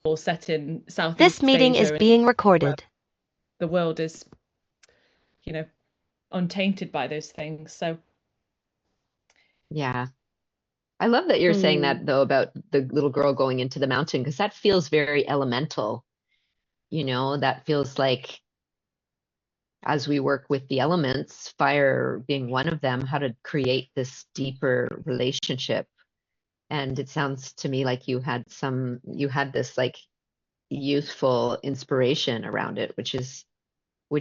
or set in This Southeast meeting is Asia, and being where recorded. the world is, you know, untainted by those things. So, Yeah. I love that you're saying Mm. that though about the little girl going into the mountain, because that feels very elemental. That feels like as we work with the elements, fire being one of them, how to create this deeper relationship. And it sounds to me like you had this like youthful inspiration around it, which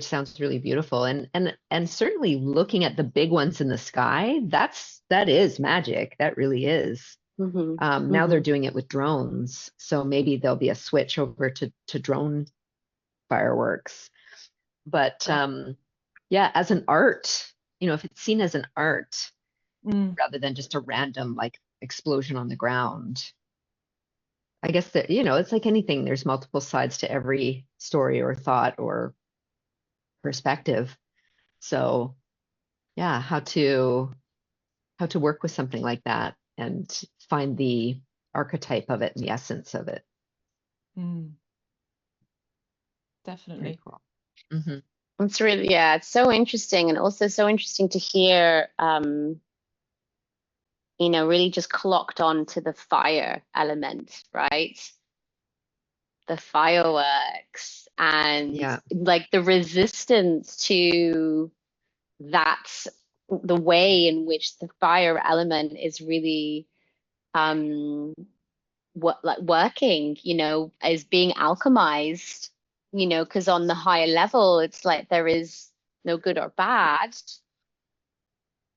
sounds really beautiful. And certainly looking at the big ones in the sky, that is magic. That really is. Mm-hmm. Now they're Mm-hmm. doing it with drones, so maybe there'll be a switch over to drone fireworks. But yeah, as an art, if it's seen as an art rather than just a random like explosion on the ground, I guess that, it's like anything. There's multiple sides to every story or thought or perspective. So yeah, how to work with something like that and find the archetype of it and the essence of it. Very definitely. cool. Hmm. It's really, yeah, it's so interesting, and also so interesting to hear, really just clocked on to the fire element, right? The fireworks and Yeah. like the resistance to that, the way in which the fire element is really what like working, is being alchemized, because on the higher level, it's like there is no good or bad.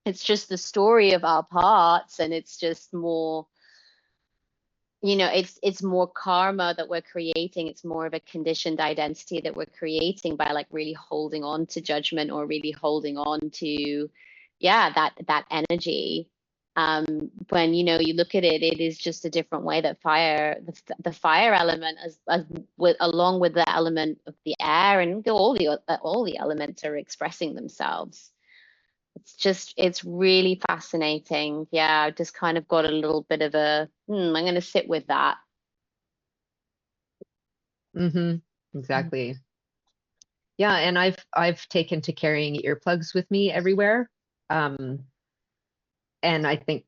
It's just the story of our parts, and it's just more, it's more karma that we're creating. It's more of a conditioned identity that we're creating by like really holding on to judgment, or really holding on to, yeah, that energy. When you look at it, it is just a different way that the fire element, as with along with the element of the air, and all the elements are expressing themselves. It's really fascinating. Yeah, I just kind of got a little bit of I'm going to sit with that. Hmm. Exactly. Yeah, and I've taken to carrying earplugs with me everywhere. Um, and I think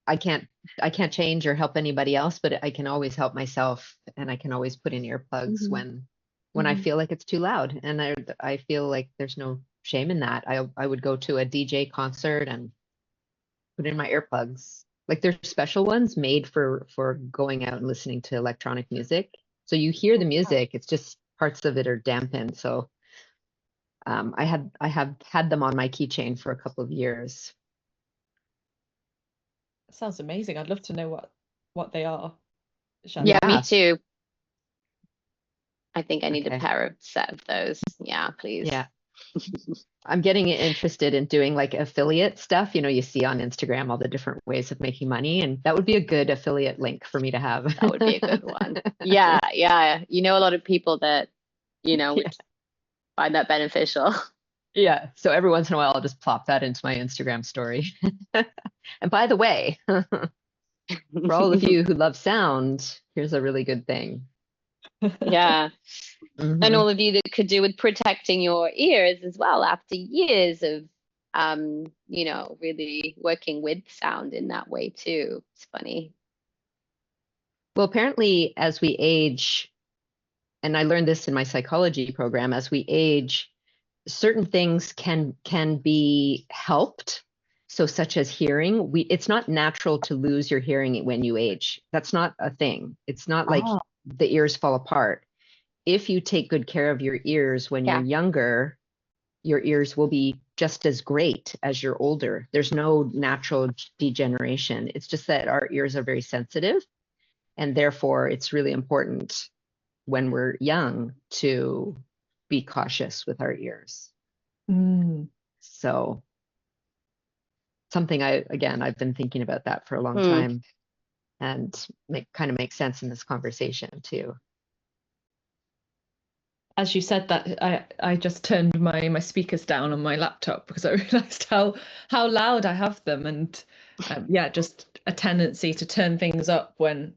I can't I can't change or help anybody else, but I can always help myself, and I can always put in earplugs Mm-hmm. when I Mm-hmm. feel like it's too loud. And I feel like there's no shame in that. I would go to a DJ concert and put in my earplugs. Like there's special ones made for going out and listening to electronic music. So you hear the music, it's just parts of it are dampened. So I have had them on my keychain for a couple of years. That sounds amazing. I'd love to know what they are, Yeah, Shannon. me Yeah. too. I think I need a Okay. pair of set of those. Yeah, please. Yeah. I'm getting interested in doing like affiliate stuff. You see on Instagram all the different ways of making money, and that would be a good affiliate link for me to have. That would be a good one. Yeah, yeah. A lot of people that, Yeah. would find that beneficial. Yeah. So every once in a while, I'll just plop that into my Instagram story. And by the way, for all of you who love sound, here's a really good thing. Yeah. And Hmm. all of you that could do with protecting your ears as well after years of really working with sound in that way too. It's funny. Well, apparently, as we age, and I learned this in my psychology program, as we age, certain things can be helped. So such as hearing, it's not natural to lose your hearing when you age. That's not a thing. It's not like Ah, the ears fall apart. If you take good care of your ears when you're Yeah. younger, your ears will be just as great as you're older. There's no natural degeneration. It's just that our ears are very sensitive, and therefore it's really important when we're young to be cautious with our ears. mm, So something I've been thinking about that for a long Hmm. time, and kind of makes sense in this conversation too. as you said that, I just turned my speakers down on my laptop because I realized how loud I have them, and yeah, just a tendency to turn things up when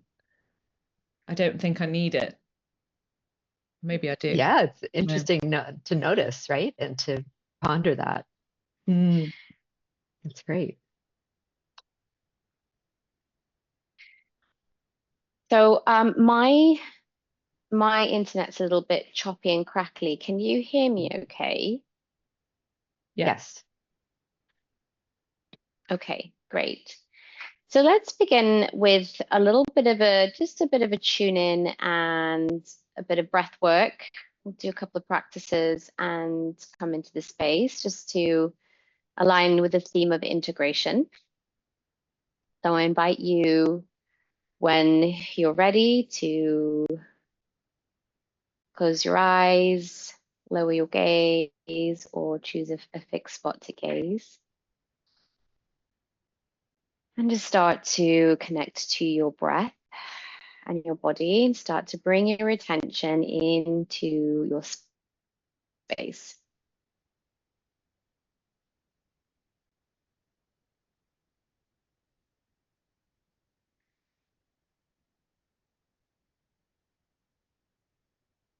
I don't think I need it. Maybe I do. Yeah, it's interesting to notice, right? And to ponder that. Mm. It's great. So my internet's a little bit choppy and crackly. Can you hear me okay? Yes. Okay, great. So let's begin with a little bit of just a bit of a tune in and a bit of breath work. We'll do a couple of practices and come into the space just to align with the theme of integration. So I invite you, when you're ready, to close your eyes, lower your gaze, or choose a fixed spot to gaze. And just start to connect to your breath and your body and start to bring your attention into your space.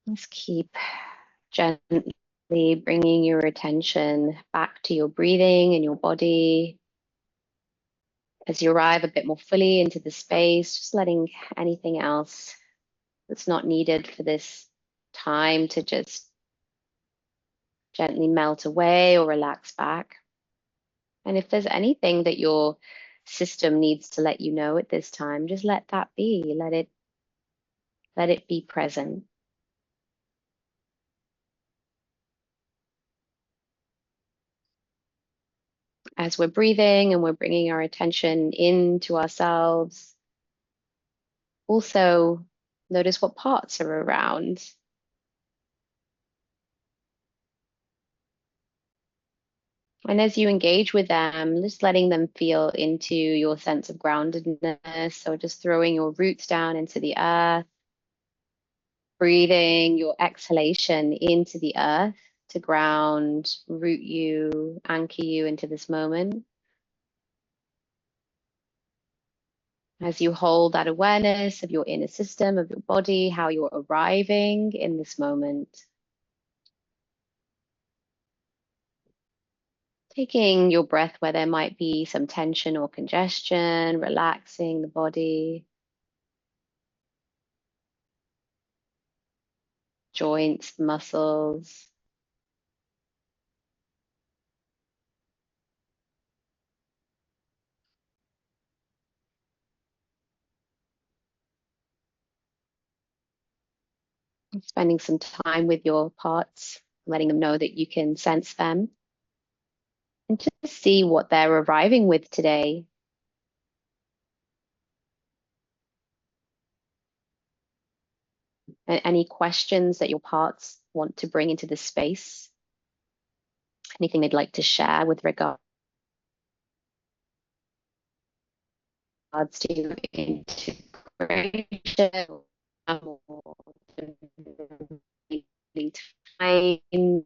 Just keep gently bringing your attention back to your breathing and your body. As you arrive a bit more fully into the space, just letting anything else that's not needed for this time to just gently melt away or relax back. And if there's anything that your system needs to let you know at this time, just let that be. Let it be present. As we're breathing and we're bringing our attention into ourselves, also notice what parts are around. And as you engage with them, just letting them feel into your sense of groundedness. So just throwing your roots down into the earth, breathing your exhalation into the earth to ground, root you, anchor you into this moment. As you hold that awareness of your inner system, of your body, how you're arriving in this moment. Taking your breath where there might be some tension or congestion, relaxing the body, joints, muscles. Spending some time with your parts, letting them know that you can sense them. And just see what they're arriving with today. Any questions that your parts want to bring into the space? Anything they'd like to share with regards to integration or time?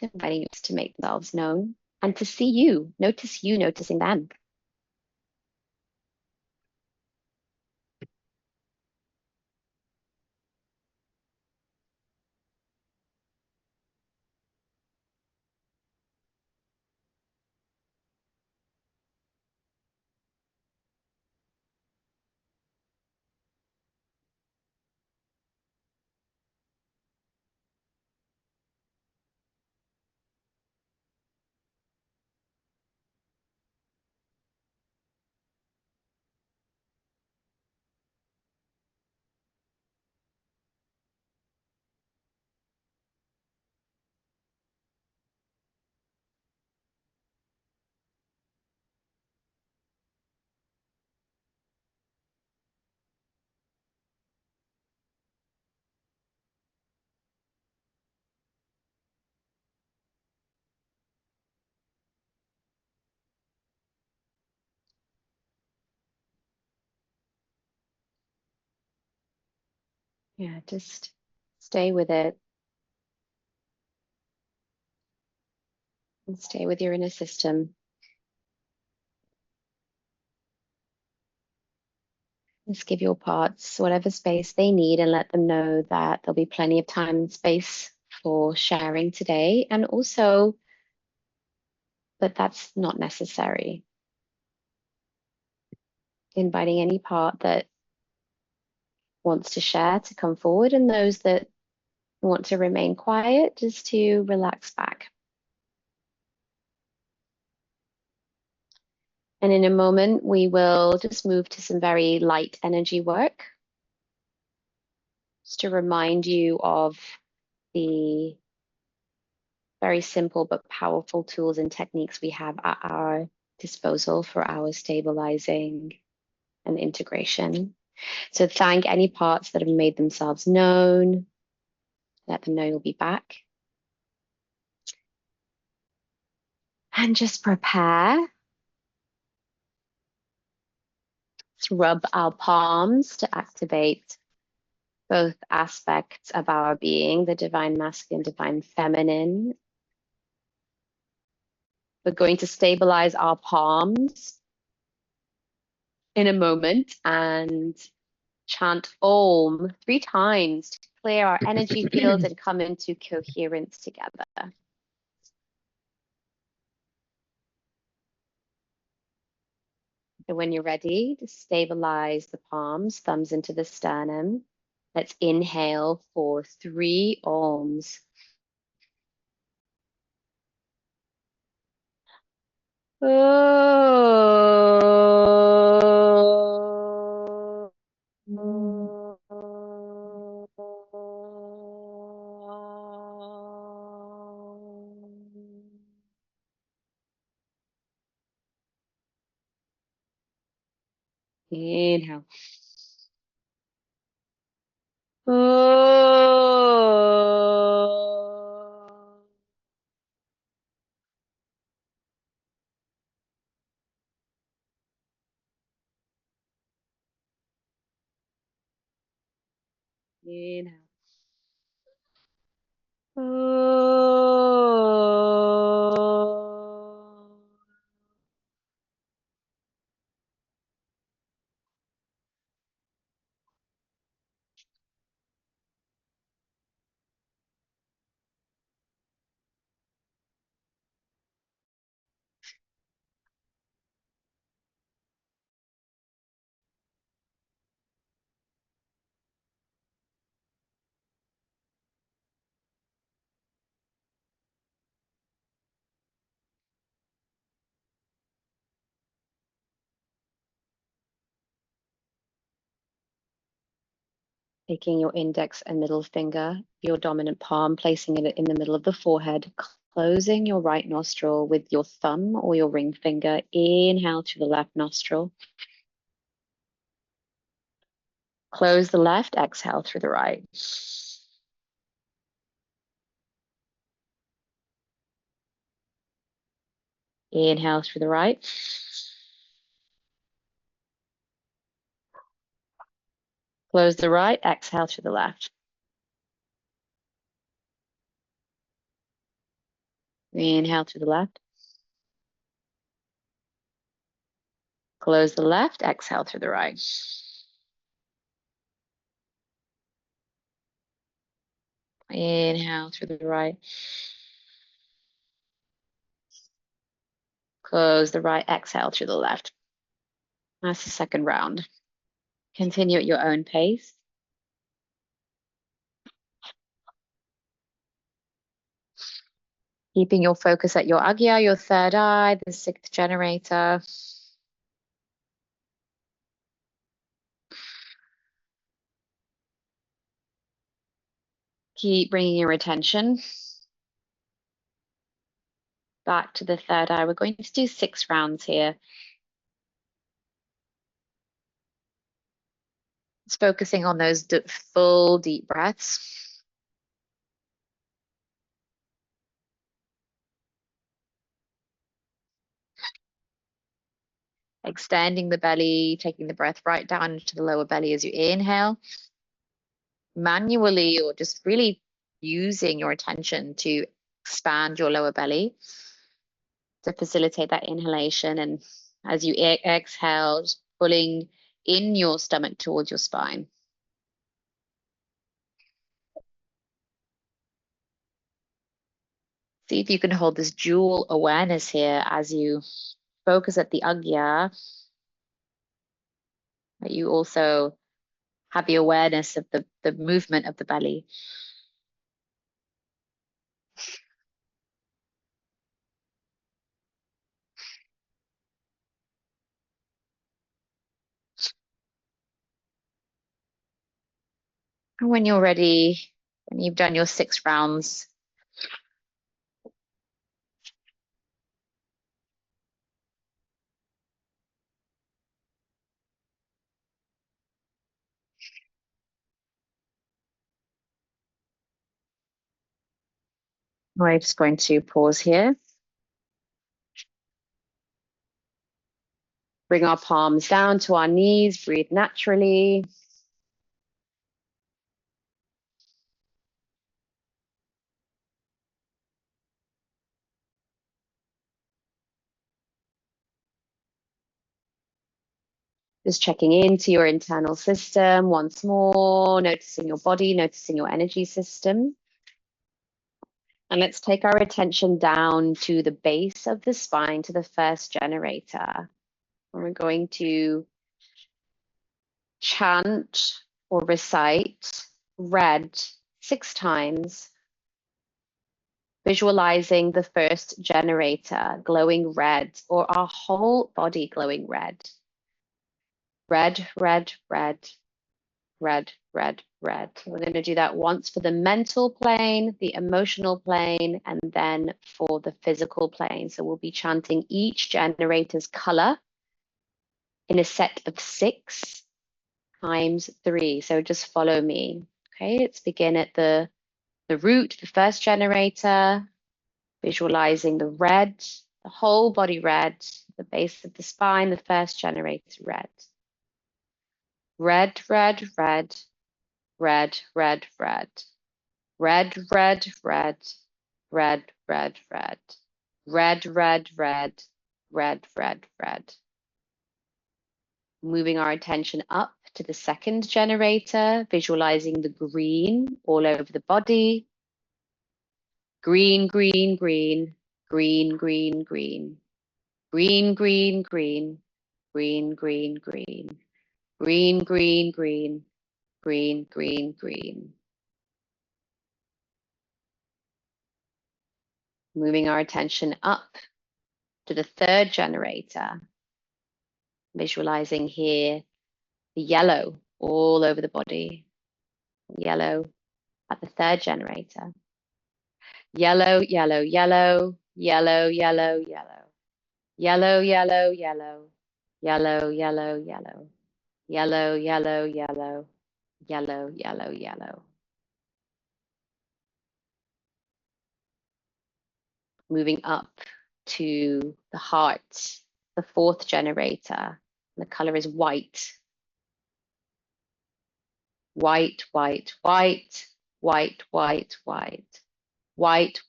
Inviting us to make themselves known and to see you noticing them. Yeah, just stay with it and stay with your inner system. Just give your parts whatever space they need and let them know that there'll be plenty of time and space for sharing today, and also that that's not necessary. Inviting any part that wants to share to come forward, and those that want to remain quiet just to relax back. And in a moment, we will just move to some very light energy work, just to remind you of the very simple but powerful tools and techniques we have at our disposal for our stabilizing and integration. So thank any parts that have made themselves known. Let them know you'll be back. And just prepare. Let's rub our palms to activate both aspects of our being, the divine masculine, divine feminine. We're going to stabilize our palms in a moment and chant Om 3 times to clear our energy fields and come into coherence together. So when you're ready to stabilize the palms, thumbs into the sternum, let's inhale for 3 Oms. Inhale. Inhale. Taking your index and middle finger, your dominant palm, placing it in the middle of the forehead, closing your right nostril with your thumb or your ring finger. Inhale through the left nostril. Close the left, exhale through the right. Inhale through the right. Close the right, exhale through the left. Inhale through the left. Close the left, exhale through the right. Inhale through the right. Close the right, exhale through the left. That's the second round. Continue at your own pace. Keeping your focus at your agya, your third eye, the 6th generator. Keep bringing your attention back to the third eye. We're going to do 6 rounds here. It's focusing on those full deep breaths. Extending the belly, taking the breath right down into the lower belly as you inhale. Manually, or just really using your attention to expand your lower belly to facilitate that inhalation. And as you exhale, just pulling in your stomach towards your spine. See if you can hold this dual awareness here as you focus at the Agya, but you also have the awareness of the movement of the belly. And when you're ready, when you've done your 6 rounds, we're just going to pause here. Bring our palms down to our knees, breathe naturally. Just checking into your internal system once more, noticing your body, noticing your energy system. And let's take our attention down to the base of the spine, to the first generator. And we're going to chant or recite red 6 times, visualizing the first generator glowing red, or our whole body glowing red. Red, red, red, red, red, red. We're going to do that once for the mental plane, the emotional plane, and then for the physical plane. So we'll be chanting each generator's color in a set of 6 times 3. So just follow me. Okay, let's begin at the root, the first generator, visualizing the red, the whole body red, the base of the spine, the first generator red. Red, red, red, red, red, red, red, red, red, red, red, red, red, red, red, red, red, red. Moving our attention up to the second generator, visualizing the green all over the body. Green, green, green, green, green, green, green, green, green, green, green, green, green, green, green, green, green, green. Moving our attention up to the third generator, visualizing here the yellow all over the body, yellow at the third generator. Yellow, yellow, yellow, yellow, yellow, yellow, yellow, yellow, yellow, yellow, yellow, yellow, yellow, yellow, yellow, yellow, yellow, yellow. Moving up to the heart, the fourth generator. The color is white. White, white, white, white, white, white,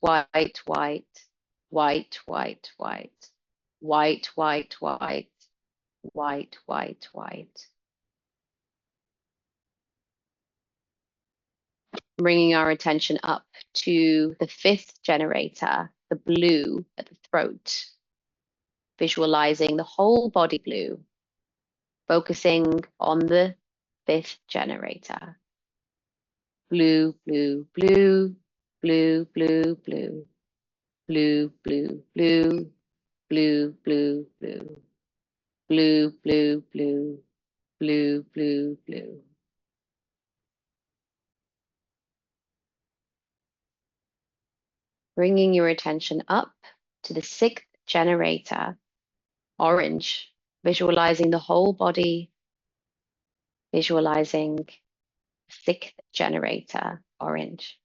white, white, white, white, white, white, white, white, white, white, white, white. Bringing our attention up to the fifth generator, the blue at the throat, visualizing the whole body blue, focusing on the fifth generator. Blue, blue, blue, blue, blue, blue, blue, blue, blue, blue, blue, blue, blue, blue, blue, blue, blue, blue. Bringing your attention up to the sixth generator, orange, visualizing the whole body, visualizing sixth generator, orange.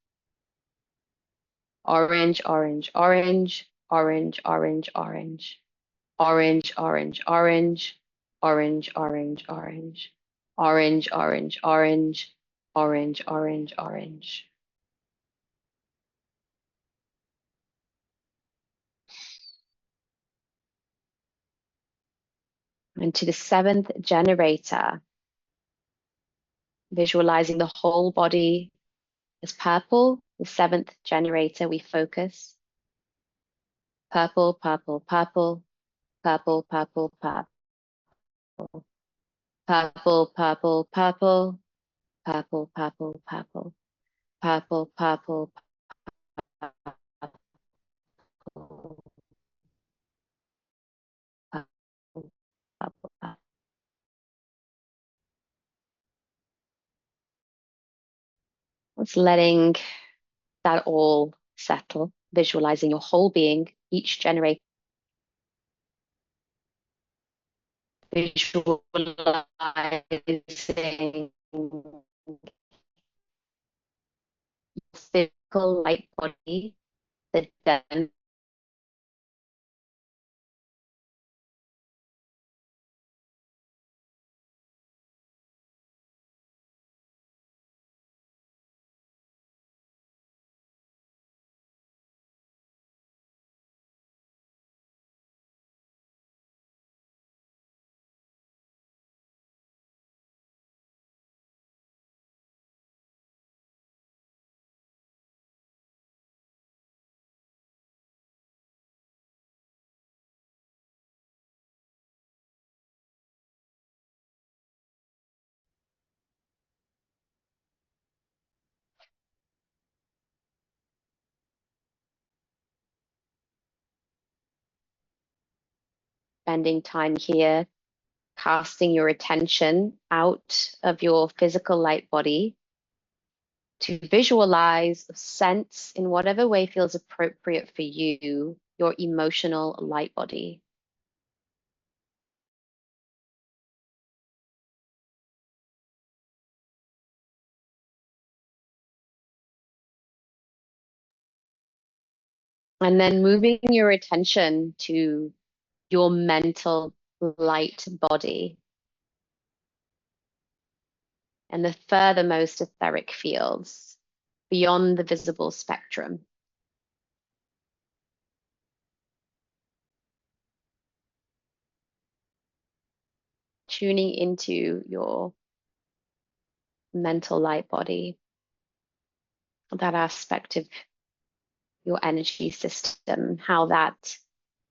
Orange, orange, orange, orange, orange, orange, orange, orange, orange, orange, orange, orange, orange, orange, orange, orange, orange, orange. And to the seventh generator, visualizing the whole body as purple. The seventh generator, we focus. Purple, purple, purple, purple, purple, purple. Purple, purple, purple, purple, purple, purple, purple, purple, purple, purple, purple. It's letting that all settle, visualizing your whole being, each generator, visualizing your physical light body, the den spending time here, casting your attention out of your physical light body to visualize, sense in whatever way feels appropriate for you, your emotional light body. And then moving your attention to your mental light body and the furthermost etheric fields beyond the visible spectrum. Tuning into your mental light body, that aspect of your energy system, how that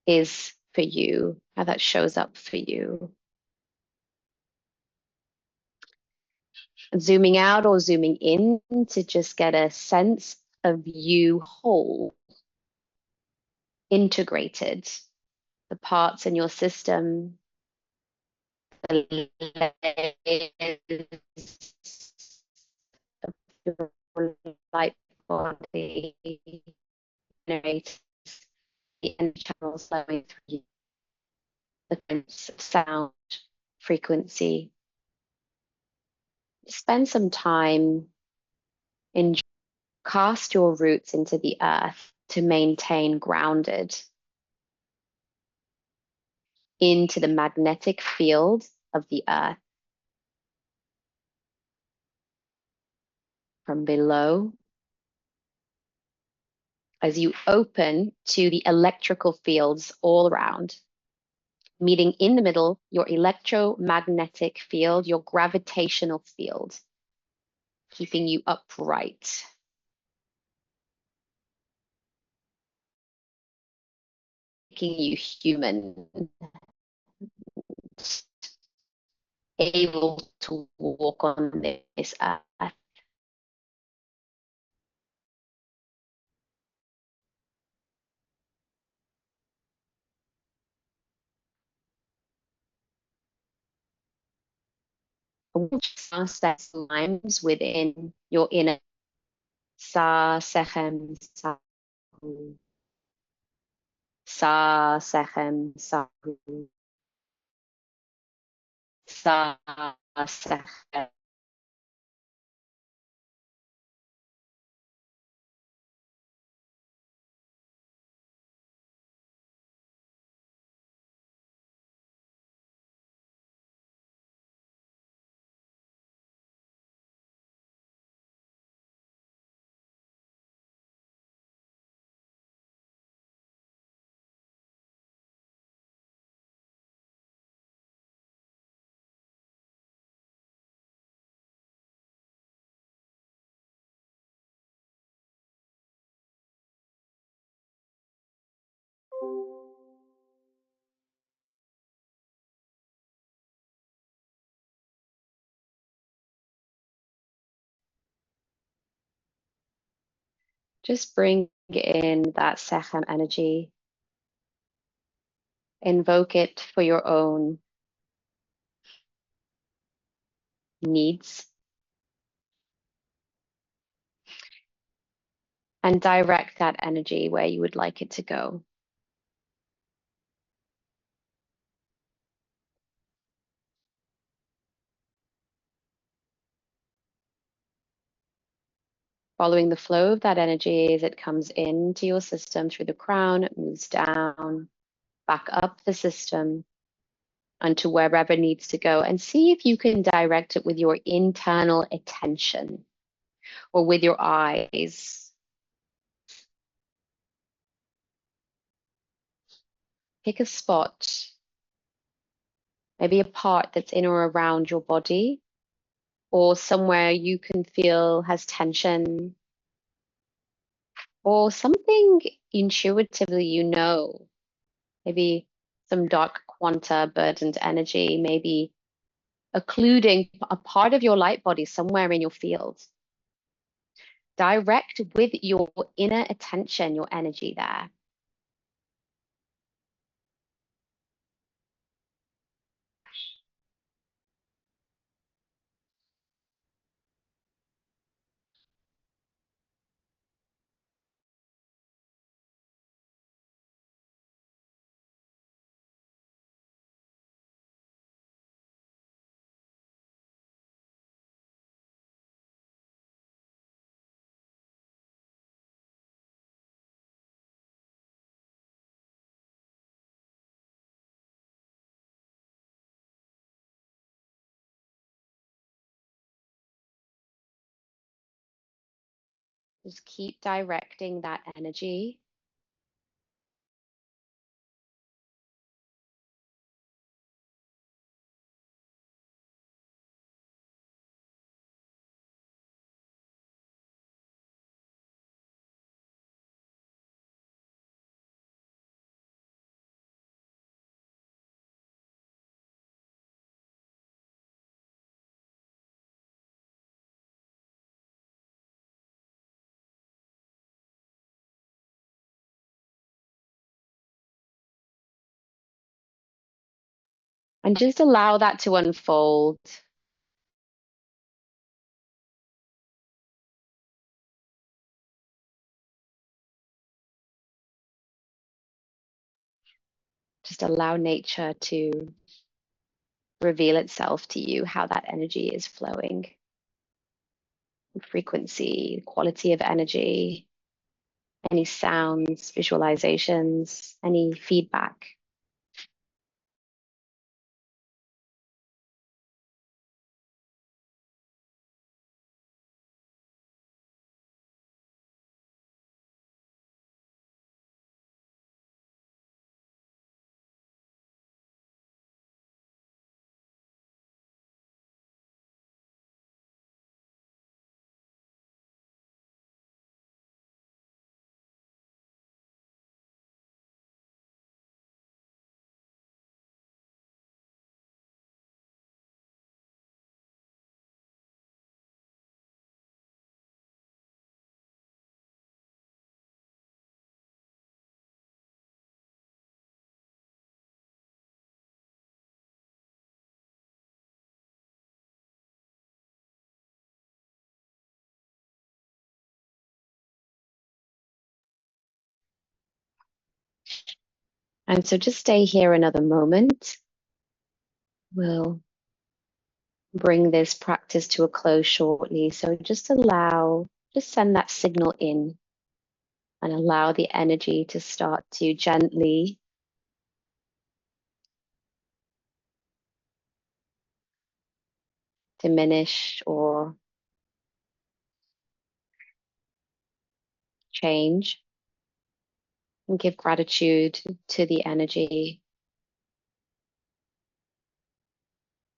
is for you, how that shows up for you. Zooming out or zooming in to just get a sense of you whole, integrated, the parts in your system, the layers of your light body, generates the energy channels flowing through you, the sense of sound, frequency. Spend some time in cast your roots into the earth to maintain grounded into the magnetic field of the earth from below as you open to the electrical fields all around, meeting in the middle your electromagnetic field, your gravitational field, keeping you upright. Making you human, able to walk on this earth. Steps times within your inner Sa, Sekhem, Sahu. Sa, Sekhem, Sahu. Sa, Sekhem. Just bring in that Sekhem energy. Invoke it for your own needs. And direct that energy where you would like it to go. Following the flow of that energy as it comes into your system through the crown, it moves down, back up the system, onto wherever it needs to go, and see if you can direct it with your internal attention or with your eyes. Pick a spot, maybe a part that's in or around your body, or somewhere you can feel has tension, or something intuitively you know, maybe some dark quanta burdened energy, maybe occluding a part of your light body somewhere in your field. Direct with your inner attention, your energy there. Just keep directing that energy. And just allow that to unfold. Just allow nature to reveal itself to you, how that energy is flowing. Frequency, quality of energy, any sounds, visualizations, any feedback. And so just stay here another moment. We'll bring this practice to a close shortly. So just send that signal in and allow the energy to start to gently diminish or change, and give gratitude to the energy,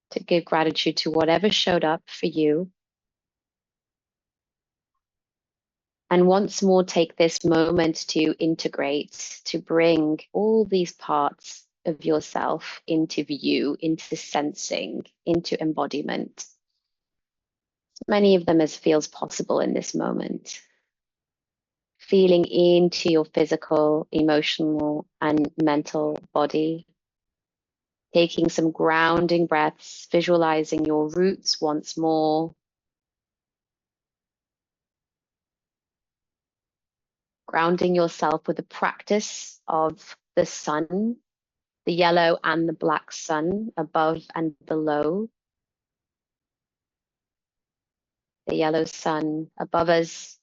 to give gratitude to whatever showed up for you. And once more, take this moment to integrate, to bring all these parts of yourself into view, into sensing, into embodiment. As many of them as feels possible in this moment. feeling into your physical, emotional, and mental body. Taking some grounding breaths, visualizing your roots once more. Grounding yourself with the practice of the sun, the yellow and the black sun above and below. The yellow sun above us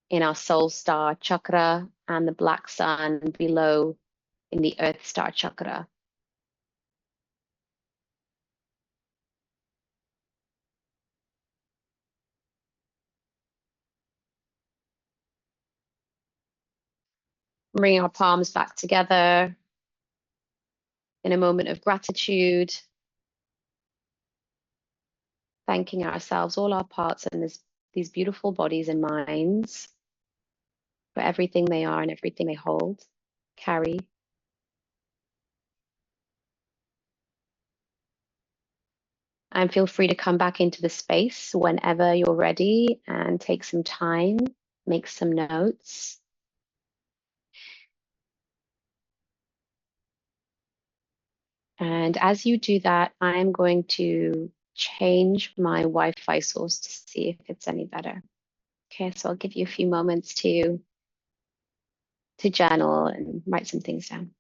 in our soul star chakra and the black sun below in the earth star chakra. Bring our palms back together in a moment of gratitude, thanking ourselves, all our parts and these beautiful bodies and minds for everything they are and everything they hold, carry. And feel free to come back into the space whenever you're ready and take some time, make some notes. And as you do that, I'm going to change my Wi-Fi source to see if it's any better. Okay, so I'll give you a few moments to journal and write some things down.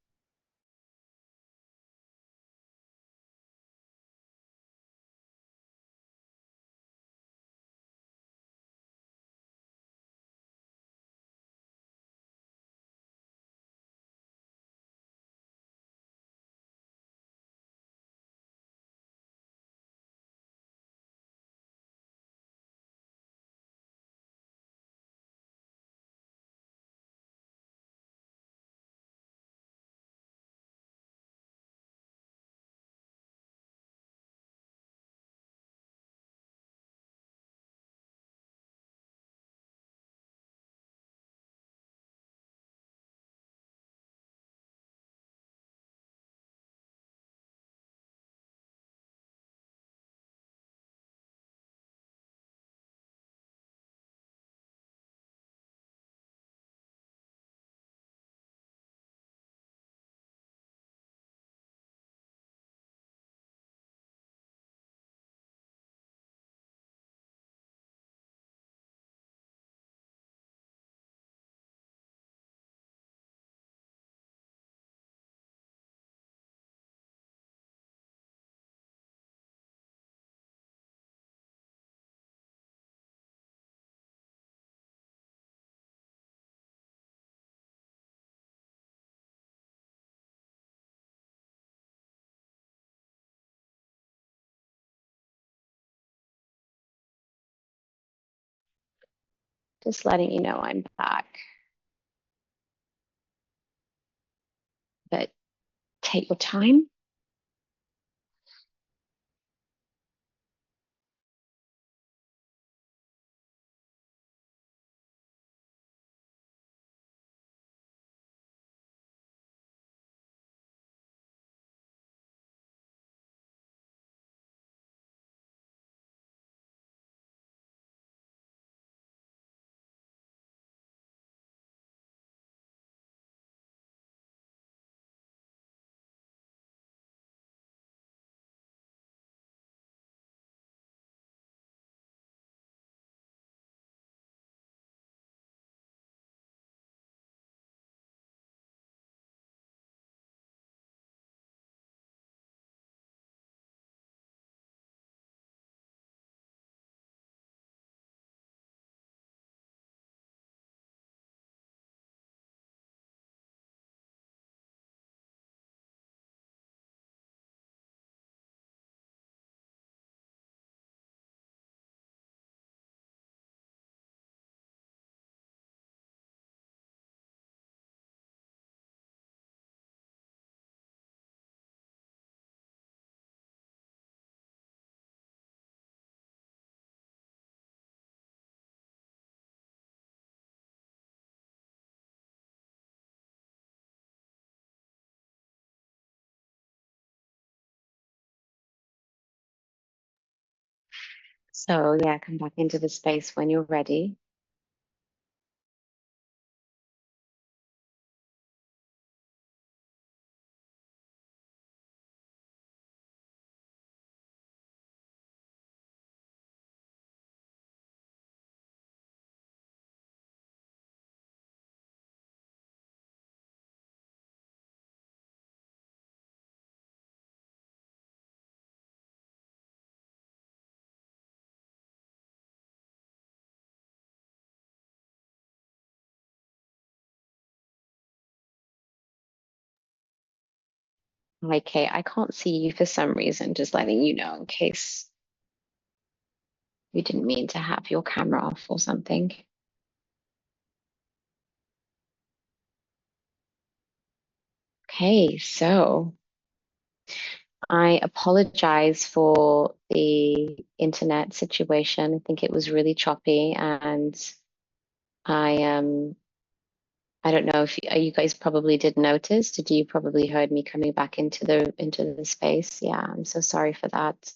Just letting you know I'm back. But take your time. So yeah, come back into the space when you're ready. Okay, I can't see you for some reason, just letting you know in case you didn't mean to have your camera off or something. Okay, so I apologize for the internet situation. I think it was really choppy, and I don't know if you guys probably did notice. Did you probably heard me coming back into the space? Yeah, I'm so sorry for that.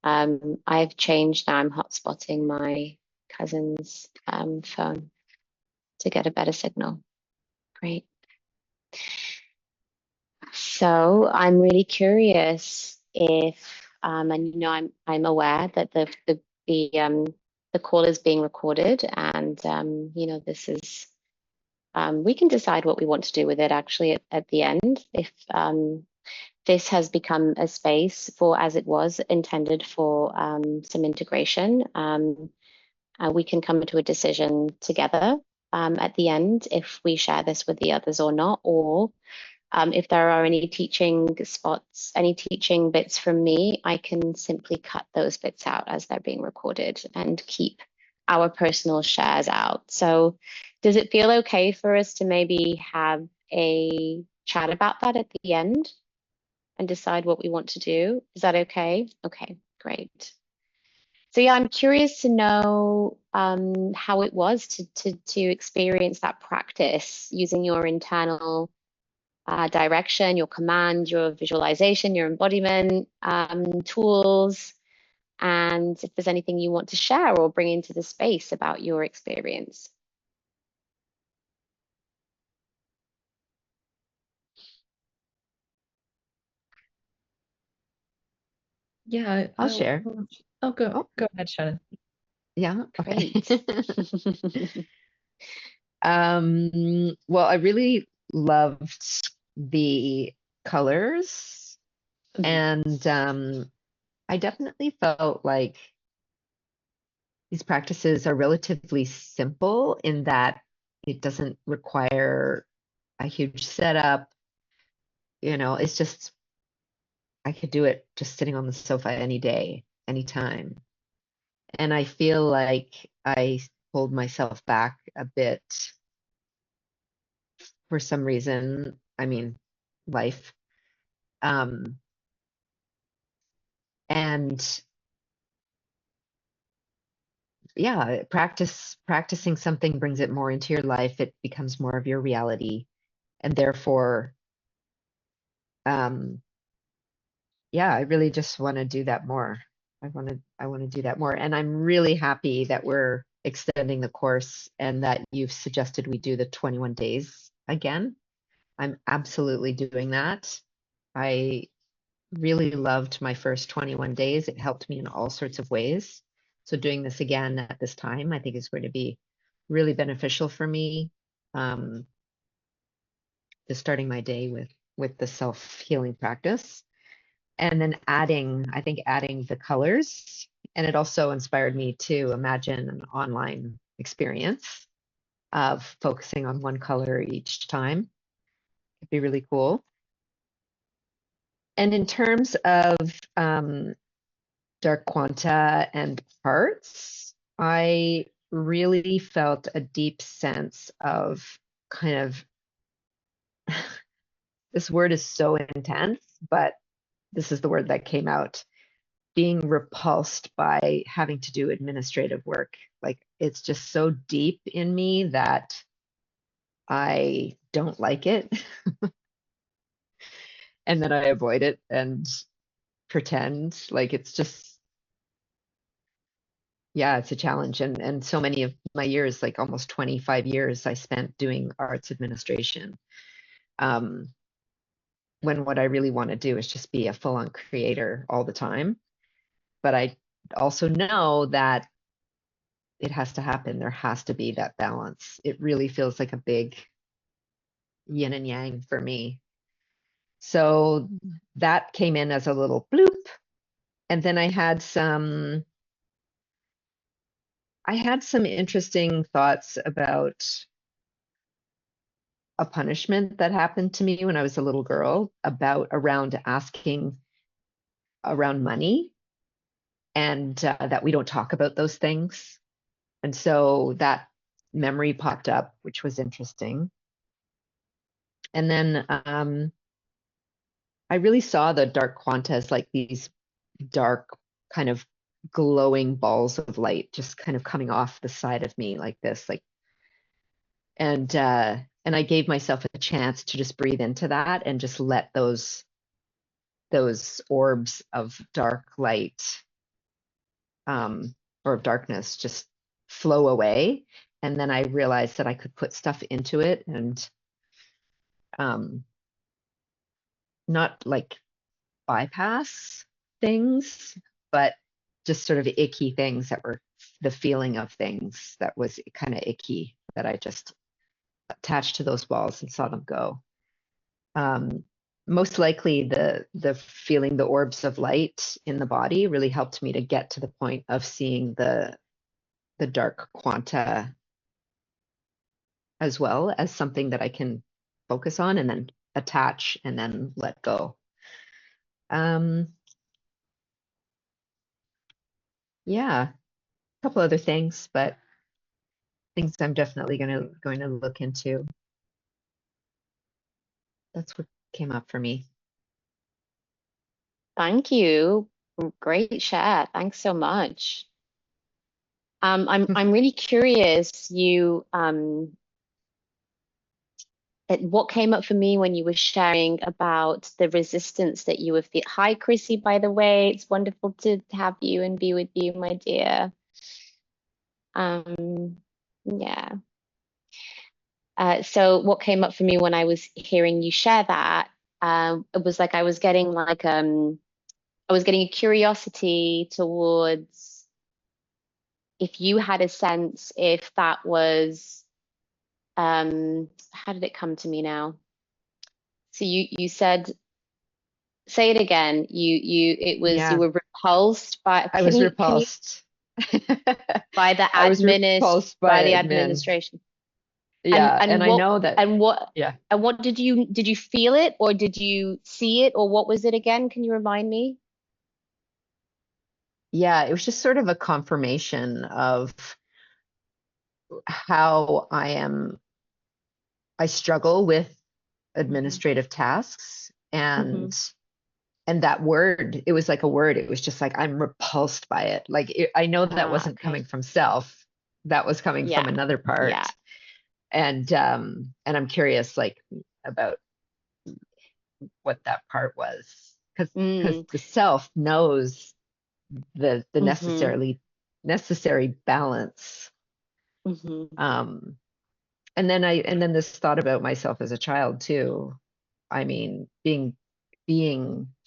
I've changed now. I'm hotspotting my cousin's phone to get a better signal. Great. So I'm really curious if, and you know, I'm aware that the call is being recorded, and you know, this is we can decide what we want to do with it actually at the end. If this has become a space for, as it was intended for, some integration, we can come to a decision together at the end if we share this with the others or not, or if there are any teaching spots, any teaching bits from me, I can simply cut those bits out as they're being recorded and keep our personal shares out. So does it feel okay for us to maybe have a chat about that at the end and decide what we want to do? Is that okay? Okay, great. So yeah, I'm curious to know how it was to experience that practice using your internal direction, your command, your visualization, your embodiment tools, and if there's anything you want to share or bring into the space about your experience. Yeah, I'll share. I'll go. Oh. Go ahead, Shannon. Yeah. Okay. Great. Well, I really loved the colors, and I definitely felt like these practices are relatively simple in that it doesn't require a huge setup. You know, it's just, I could do it just sitting on the sofa any day, anytime. And I feel like I pulled myself back a bit for some reason. I mean, life. Um, and yeah, practicing something brings it more into your life. It becomes more of your reality. And therefore, um, yeah, I really just want to do that more. I want to do that more. And I'm really happy that we're extending the course and that you've suggested we do the 21 days again. I'm absolutely doing that. I really loved my first 21 days. It helped me in all sorts of ways. So doing this again at this time, I think is going to be really beneficial for me. Just starting my day with the self-healing practice. And then I think adding the colors. And it also inspired me to imagine an online experience of focusing on one color each time. It'd be really cool. And in terms of dark quanta and parts, I really felt a deep sense of kind of, this word is so intense, but this is the word that came out, being repulsed by having to do administrative work. Like it's just so deep in me that I don't like it and then I avoid it and pretend like it's just, yeah, it's a challenge. And so many of my years, like almost 25 years, I spent doing arts administration. Um, when what I really want to do is just be a full-on creator all the time. But I also know that it has to happen. There has to be that balance. It really feels like a big yin and yang for me. So that came in as a little bloop. And then I had some interesting thoughts about a punishment that happened to me when I was a little girl around asking around money, and that we don't talk about those things. And so that memory popped up, which was interesting. And then I really saw the dark quanta as like these dark kind of glowing balls of light just kind of coming off the side of me like this, like, and I gave myself a chance to just breathe into that and just let those orbs of dark light or of darkness just flow away. And then I realized that I could put stuff into it and not like bypass things, but just sort of icky things that were the feeling of things that was kind of icky, that I just attached to those balls and saw them go. Most likely the feeling the orbs of light in the body really helped me to get to the point of seeing the dark quanta as well as something that I can focus on and then attach and then let go. Yeah, a couple other things, but things I'm definitely going to look into. That's what came up for me. Thank you. Great share. Thanks so much. I'm really curious. What came up for me when you were sharing about the resistance that you were feeling. Hi, Chrissy, by the way. It's wonderful to have you and be with you, my dear. Yeah. So what came up for me when I was hearing you share that, it was like I was getting like I was getting a curiosity towards if you had a sense if that was how did it come to me now? So you said, say it again. It was Yeah. you were repulsed by. I was repulsed by the I was repulsed by the admin. administration. Yeah, and what, I know that. And what? Yeah. And what did you feel it, or did you see it, or what was it again? Can you remind me? Yeah, it was just sort of a confirmation of how I struggle with administrative tasks, and that word, it was like a word, it was just like I'm repulsed by it. Like I know that wasn't coming from self, that was coming from another part. Yeah. And I'm curious like about what that part was, because the self knows the necessary balance. And then this thought about myself as a child too. I mean, being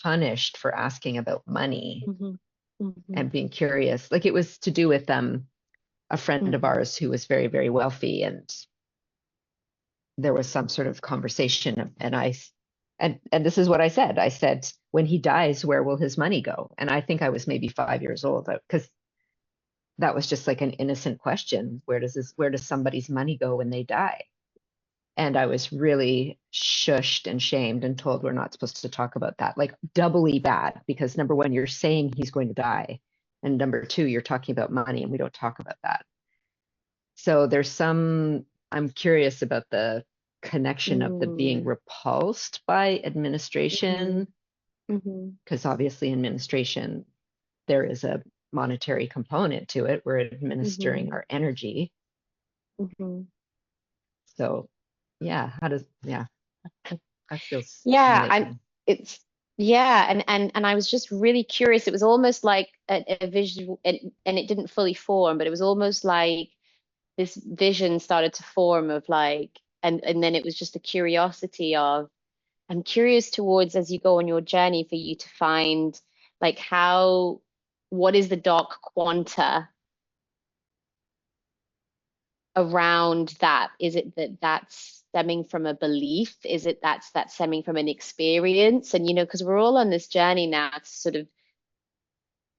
punished for asking about money and being curious. Like it was to do with a friend of ours who was very, very wealthy, and there was some sort of conversation, and this is what I said. I said, when he dies, where will his money go? And I think I was maybe 5 years old, because that was just like an innocent question. Where does somebody's money go when they die? And I was really shushed and shamed and told we're not supposed to talk about that. Like doubly bad, because number one, you're saying he's going to die. And number two, you're talking about money and we don't talk about that. So I'm curious about the connection of the being repulsed by administration, because obviously administration, there is a monetary component to it. We're administering our energy. So yeah, that feels and I was just really curious. It was almost like a visual, and it didn't fully form, but it was almost like this vision started to form of like, and then it was just a curiosity of, I'm curious towards, as you go on your journey, for you to find like what is the dark quanta around that? Is it that's stemming from a belief? Is it that's stemming from an experience? And because we're all on this journey now to sort of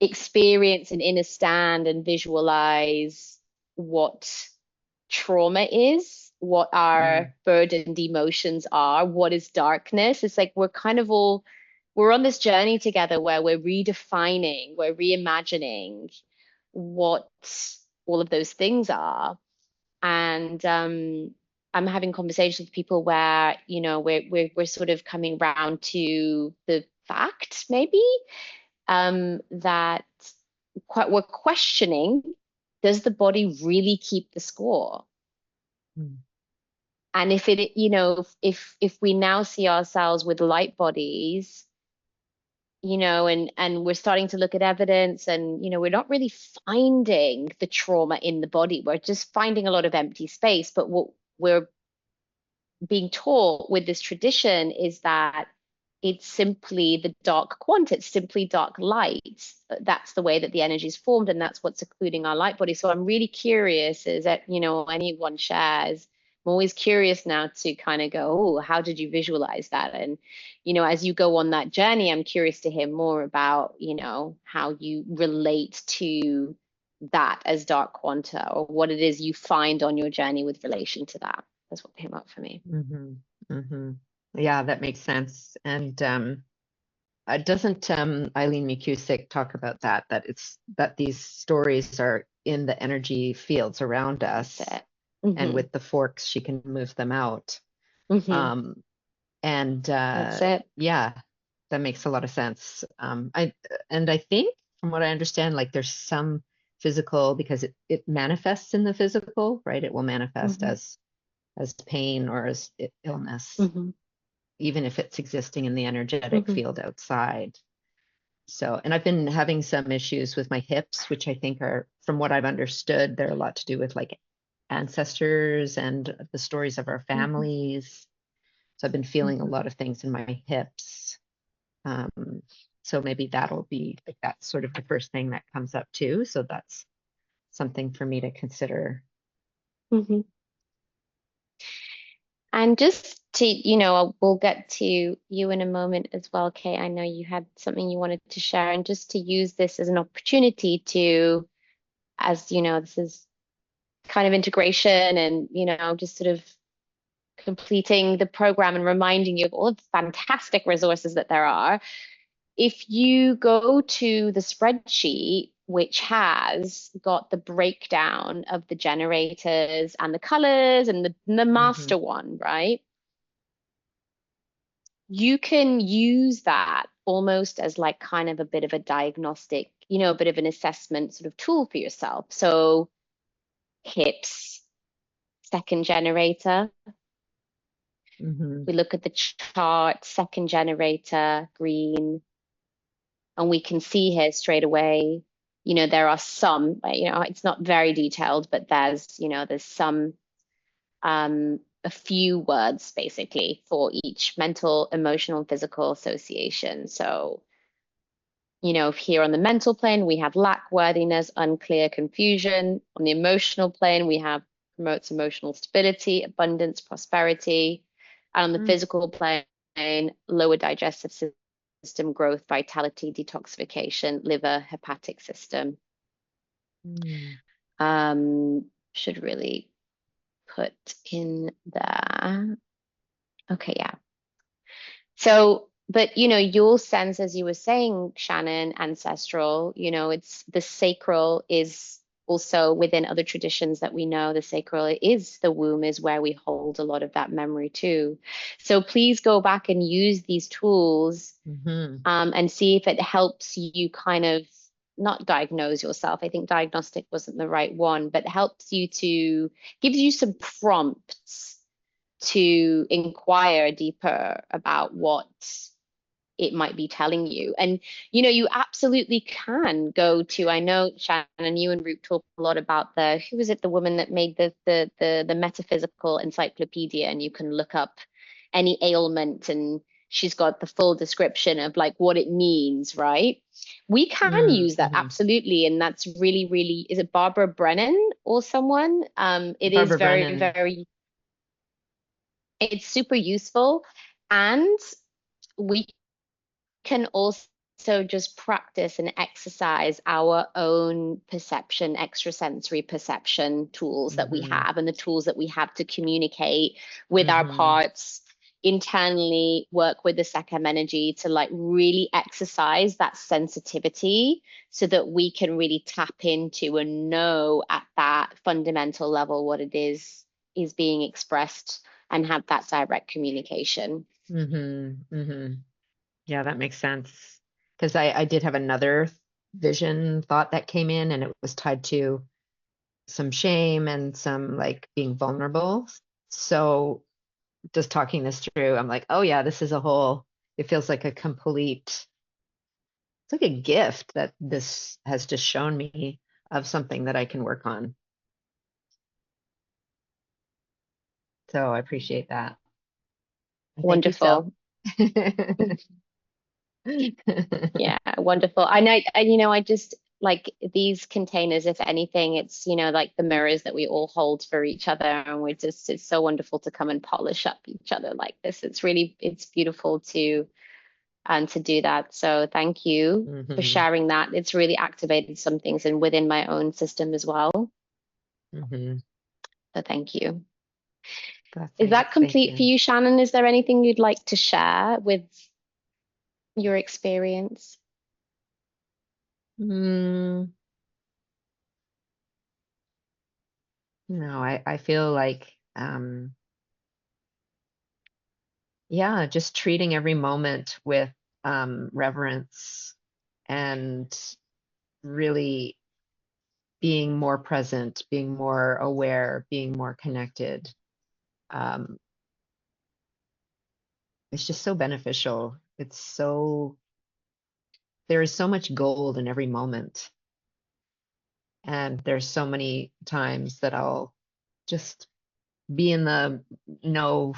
experience and understand and visualize what trauma is, what our burdened emotions are, what is darkness. It's like we're kind of all, we're on this journey together where we're redefining, we're reimagining what all of those things are. And I'm having conversations with people where, you know, we're sort of coming round to the fact, maybe, that we're questioning, does the body really keep the score? And if it, you know, if we now see ourselves with light bodies, you know, and we're starting to look at evidence, and, you know, we're not really finding the trauma in the body. We're just finding a lot of empty space. But what we're being taught with this tradition is that it's simply the dark quant, it's simply dark light. That's the way that the energy is formed, and that's what's including our light body. So I'm really curious, is that, you know, anyone shares, I'm always curious now to kind of go, oh, how did you visualize that? And, you know, as you go on that journey, I'm curious to hear more about, you know, how you relate to that as dark quanta, or what it is you find on your journey with relation to that. That's what came up for me. Yeah, that makes sense. And doesn't Eileen McCusick talk about that it's that these stories are in the energy fields around us, and with the forks she can move them out. And that's it. yeah, that makes a lot of sense. I think, from what I understand, like there's some physical, because it manifests in the physical, right? It will manifest as pain or as illness, even if it's existing in the energetic field outside. So, and I've been having some issues with my hips, which I think are, from what I've understood, they're a lot to do with like ancestors and the stories of our families. So I've been feeling a lot of things in my hips. So maybe that'll be like, that's sort of the first thing that comes up too. So that's something for me to consider. And just to, you know, we'll get to you in a moment as well, Kate. I know you had something you wanted to share, and just to use this as an opportunity to, as you know, this is kind of integration and, you know, just sort of completing the program and reminding you of all the fantastic resources that there are. If you go to the spreadsheet, which has got the breakdown of the generators and the colors and the master one, right? You can use that almost as like kind of a bit of a diagnostic, you know, a bit of an assessment sort of tool for yourself. So hips, second generator. We look at the chart, second generator, green, and we can see here straight away, you know, there are some, you know, it's not very detailed, but there's, you know, there's some, a few words basically for each mental, emotional, and physical association. So, you know, here on the mental plane, we have lack, worthiness, unclear, confusion. On the emotional plane, we have promotes emotional stability, abundance, prosperity. And on the physical plane, lower digestive system, growth, vitality, detoxification, liver, hepatic system. Should really put in there. Okay, yeah. So, but, you know, your sense, as you were saying, Shannon, ancestral, you know, it's the sacral is also within other traditions that we know, the sacral is the womb, is where we hold a lot of that memory too. So please go back and use these tools and see if it helps you kind of not diagnose yourself. I think diagnostic wasn't the right one, but helps you to, gives you some prompts to inquire deeper about what it might be telling you. And, you know, you absolutely can go to, I know, Shannon, you and Roop talk a lot about who was it, the woman that made the metaphysical encyclopedia, and you can look up any ailment and she's got the full description of like what it means, right? We can use that, absolutely. And that's really, really, is it Barbara Brennan or someone? It Barbara is very, Brennan. Very, it's super useful. And we can also also just practice and exercise our own perception, extrasensory perception tools that we have, and the tools that we have to communicate with our parts internally, work with the Sekhem energy to like really exercise that sensitivity so that we can really tap into and know at that fundamental level what it is being expressed and have that direct communication. Yeah, that makes sense. Because I did have another vision thought that came in, and it was tied to some shame and some like being vulnerable. So just talking this through, I'm like, oh yeah, this is it feels like a complete, it's like a gift that this has just shown me of something that I can work on. So I appreciate that. Wonderful. Thank you, Yeah, wonderful. I just like these containers, if anything, it's, like the mirrors that we all hold for each other. And it's so wonderful to come and polish up each other like this. It's beautiful to do that. So thank you for sharing that. It's really activated some things and within my own system as well. So thank you. Is that complete for you, Shannon? Is there anything you'd like to share with your experience? No, I feel like, yeah, just treating every moment with reverence and really being more present, being more aware, being more connected. It's just so beneficial. There is so much gold in every moment. And there's so many times that I'll just be in the know,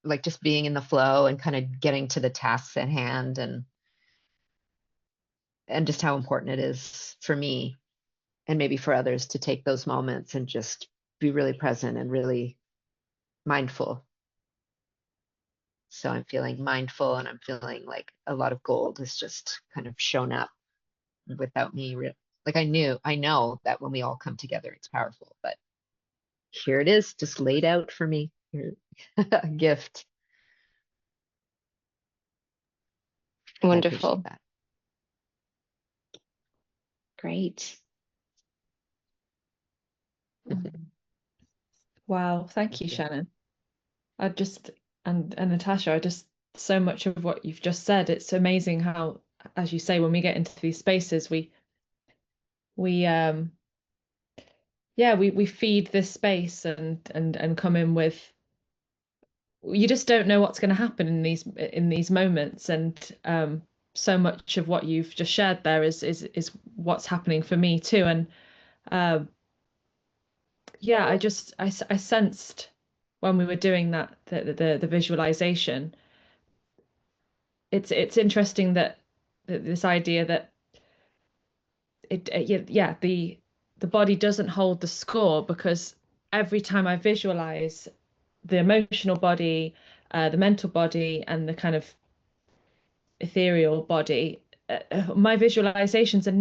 like just being in the flow and kind of getting to the tasks at hand, and just how important it is for me and maybe for others to take those moments and just be really present and really mindful. So I'm feeling mindful, and I'm feeling like a lot of gold has just kind of shown up without me. Like I know that when we all come together, it's powerful, but here it is, just laid out for me. Here, a gift. Wonderful. Great. Wow, thank you, Shannon. And Natasha, so much of what you've just said, it's amazing how, as you say, when we get into these spaces, we feed this space and come in with, you just don't know what's going to happen in these moments, and so much of what you've just shared there is what's happening for me too. And yeah, I sensed when we were doing that the visualization, it's interesting that this idea that the body doesn't hold the score, because every time I visualize the emotional body, the mental body, and the kind of ethereal body, my visualizations are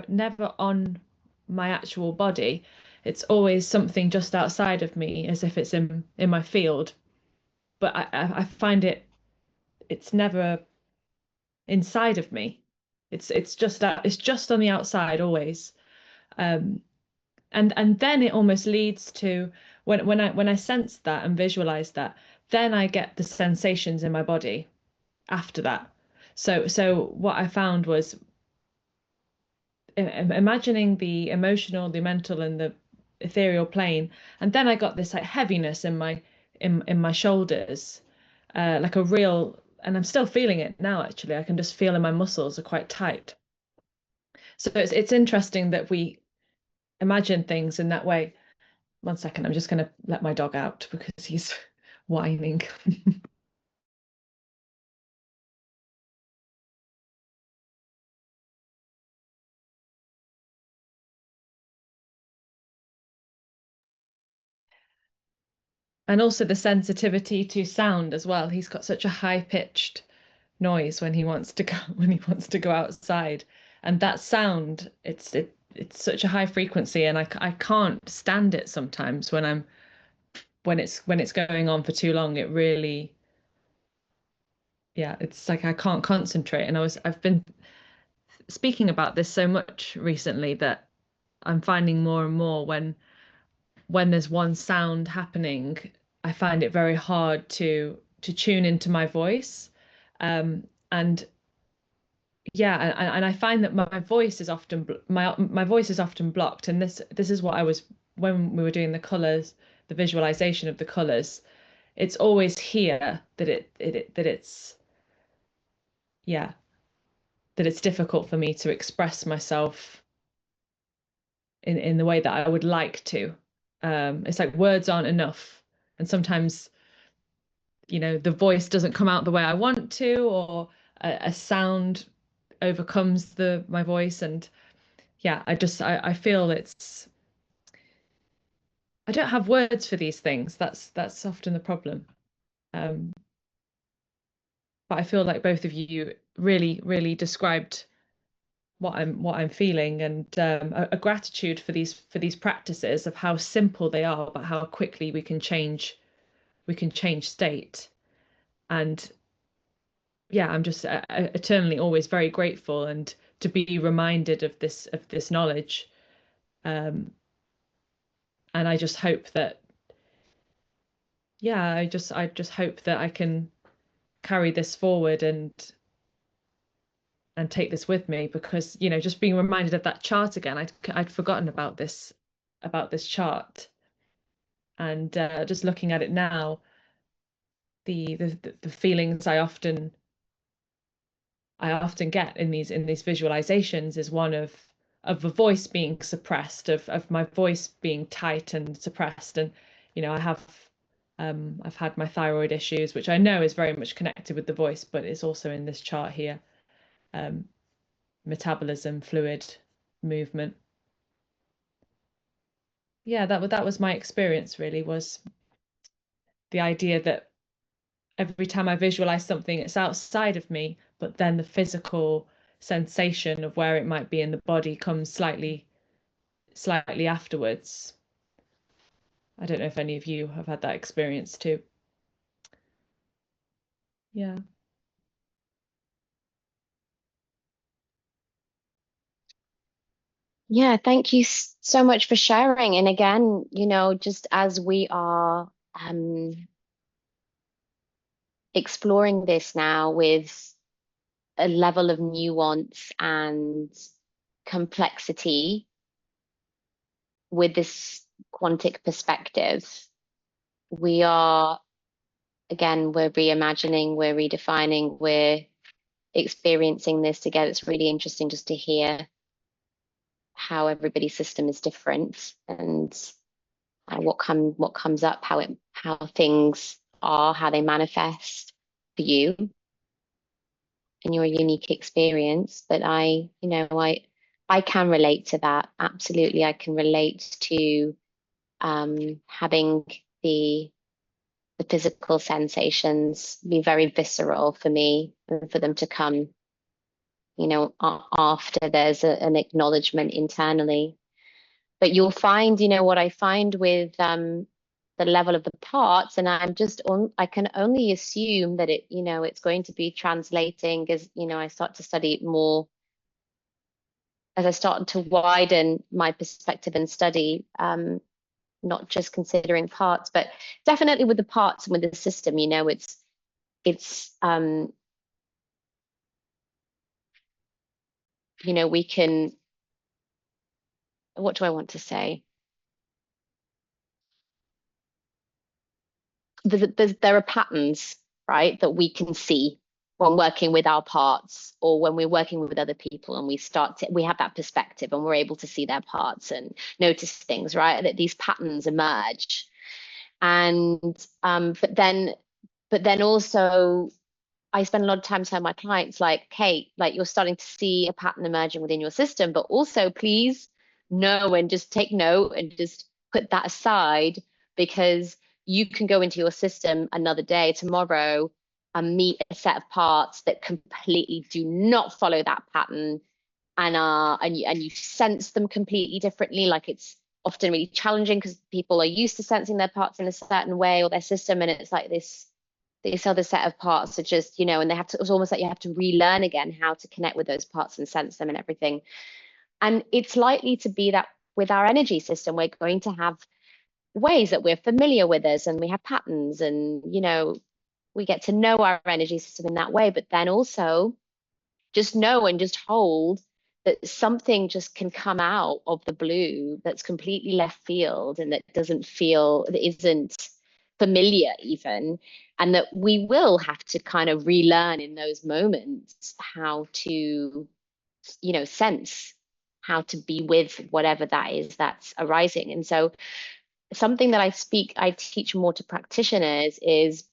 never on my actual body. It's always something just outside of me, as if it's in my field. But I find it's never inside of me. It's just on the outside always. And then it almost leads to, when I sense that and visualize that, then I get the sensations in my body after that. So what I found was imagining the emotional, the mental, and the ethereal plane, and then I got this like heaviness in my shoulders, like a real, and I'm still feeling it now. Actually, I can just feel in my muscles are quite tight. So it's interesting that we imagine things in that way. 1 second, I'm just going to let my dog out because he's whining. And also the sensitivity to sound as well. He's got such a high-pitched noise when he wants to go outside. And that sound, it's such a high frequency, and I can't stand it sometimes when it's going on for too long. It really, yeah, it's like I can't concentrate. And I've been speaking about this so much recently that I'm finding more and more when there's one sound happening, I find it very hard to tune into my voice. And yeah, and I find that my voice is often my voice is often blocked. And this is what I was when we were doing the colors, the visualization of the colors. It's always here that it's, yeah, that it's difficult for me to express myself in the way that I would like to. It's like words aren't enough, and sometimes, the voice doesn't come out the way I want to, or a sound overcomes my voice. And yeah, I feel I don't have words for these things. That's often the problem. Um, but I feel like both of you really, really described what I'm feeling, and a gratitude for these practices, of how simple they are, but how quickly we can change state. And yeah, I'm just eternally always very grateful, and to be reminded of this knowledge. And I just hope that, yeah, I just hope that I can carry this forward and take this with me, because just being reminded of that chart again, I'd forgotten about this chart. And just looking at it now, the feelings I often get in these visualizations is one of the voice being suppressed, of my voice being tight and suppressed. And I've had my thyroid issues, which I know is very much connected with the voice, but it's also in this chart here. Metabolism, fluid, movement. Yeah, that was my experience, really, was the idea that every time I visualize something, it's outside of me, but then the physical sensation of where it might be in the body comes slightly afterwards. I don't know if any of you have had that experience too. Yeah. Yeah, thank you so much for sharing. And again, just as we are exploring this now with a level of nuance and complexity with this quantic perspective, we're reimagining, we're redefining, we're experiencing this together. It's really interesting just to hear how everybody's system is different, and what comes up, how things are, how they manifest for you in your unique experience. But I can relate to that. Absolutely, I can relate to having the physical sensations be very visceral for me, and for them to come, after there's an acknowledgement internally. But you'll find, what I find with the level of the parts, and I can only assume that it's going to be translating as, I start to study it more, as I start to widen my perspective and study, not just considering parts, but definitely with the parts and with the system, it's we can, what do I want to say? There are patterns, right, that we can see when working with our parts, or when we're working with other people, and we have that perspective, and we're able to see their parts and notice things, right, that these patterns emerge. And but then also, I spend a lot of time telling my clients, like, Kate, like, you're starting to see a pattern emerging within your system, but also please know, and just take note, and just put that aside, because you can go into your system another day, tomorrow, meet a set of parts that completely do not follow that pattern, and you sense them completely differently. Like, it's often really challenging because people are used to sensing their parts in a certain way, or their system, and it's like this other set of parts are just, you know, and it's almost like you have to relearn again how to connect with those parts and sense them and everything. And it's likely to be that with our energy system, we're going to have ways that we're familiar with us, and we have patterns, and, you know, we get to know our energy system in that way. But then also just know and just hold that something just can come out of the blue that's completely left field, and that isn't familiar even, and that we will have to kind of relearn in those moments how to, you know, sense, how to be with whatever that is that's arising. And so something that I teach more to practitioners is,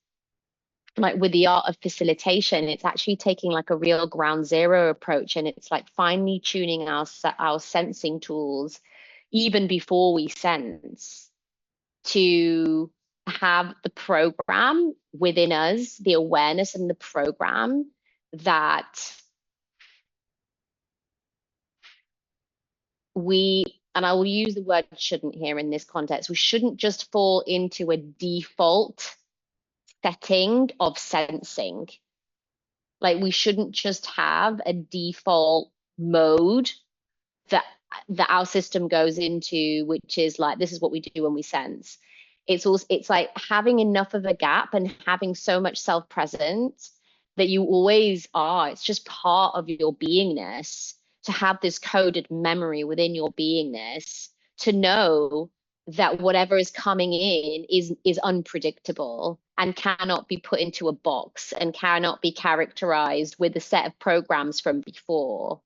like, with the art of facilitation, it's actually taking like a real ground zero approach, and it's like finely tuning our sensing tools even before we sense, to have the program within us, the awareness and the program that and I will use the word shouldn't here in this context, we shouldn't just fall into a default setting of sensing. Like, we shouldn't just have a default mode that our system goes into, which is like, this is what we do when we sense. It's like having enough of a gap and having so much self-presence that you always are. It's just part of your beingness to have this coded memory within your beingness to know that whatever is coming in is unpredictable and cannot be put into a box and cannot be characterized with a set of programs from before,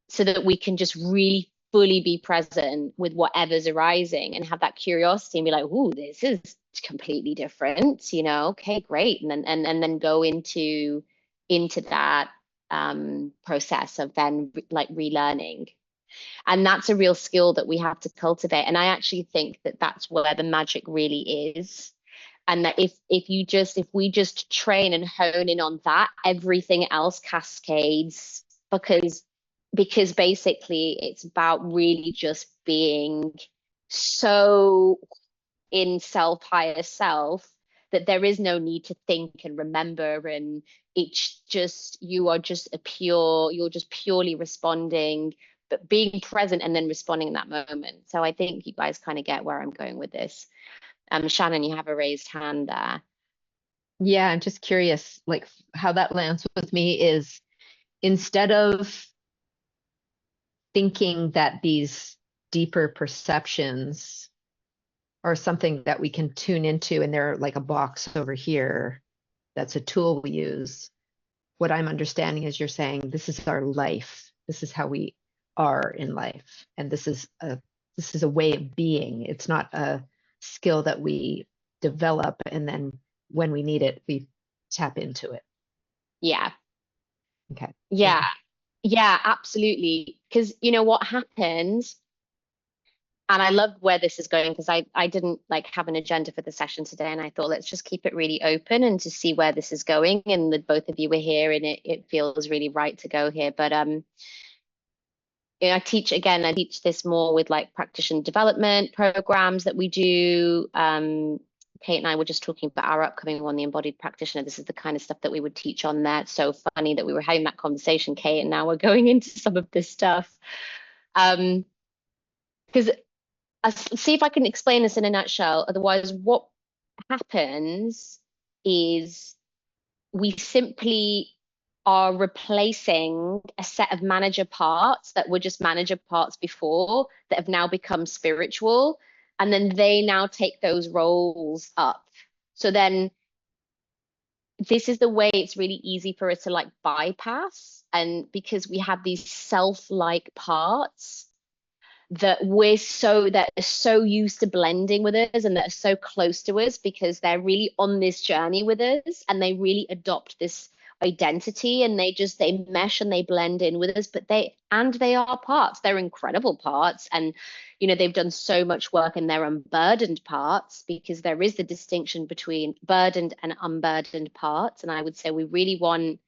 so that we can just really fully be present with whatever's arising and have that curiosity and be like, ooh, this is completely different, you know, okay, great. And then go into that process of then like relearning. And that's a real skill that we have to cultivate. And I actually think that that's where the magic really is. And that if we just train and hone in on that, everything else cascades, because basically it's about really just being so in higher self, that there is no need to think and remember, and it's just, you're just purely responding, but being present and then responding in that moment. So I think you guys kind of get where I'm going with this. Shannon, you have a raised hand there. Yeah, I'm just curious, like, how that lands with me is, instead of thinking that these deeper perceptions are something that we can tune into and they're like a box over here, that's a tool we use. What I'm understanding is you're saying this is our life. This is how we are in life. And this is a way of being. It's not a skill that we develop and then when we need it, we tap into it. Yeah. Okay. Yeah. Yeah, absolutely. Because you know what happens, and I love where this is going, because I didn't like have an agenda for the session today, and I thought, let's just keep it really open and to see where this is going. And that both of you were here, and it feels really right to go here. But you know, I teach this more with like practitioner development programs that we do. Kate and I were just talking about our upcoming one, the Embodied Practitioner. This is the kind of stuff that we would teach on there. It's so funny that we were having that conversation, Kate, and now we're going into some of this stuff. Because I'll see if I can explain this in a nutshell. Otherwise, what happens is we simply are replacing a set of manager parts that were just manager parts before, that have now become spiritual, and then they now take those roles up. So then this is the way it's really easy for us to like bypass, and because we have these self-like parts that are so used to blending with us, and that are so close to us because they're really on this journey with us, and they really adopt this identity, and they mesh and they blend in with us, but they are parts. They're incredible parts, and they've done so much work in their unburdened parts, because there is the distinction between burdened and unburdened parts. And I would say we really want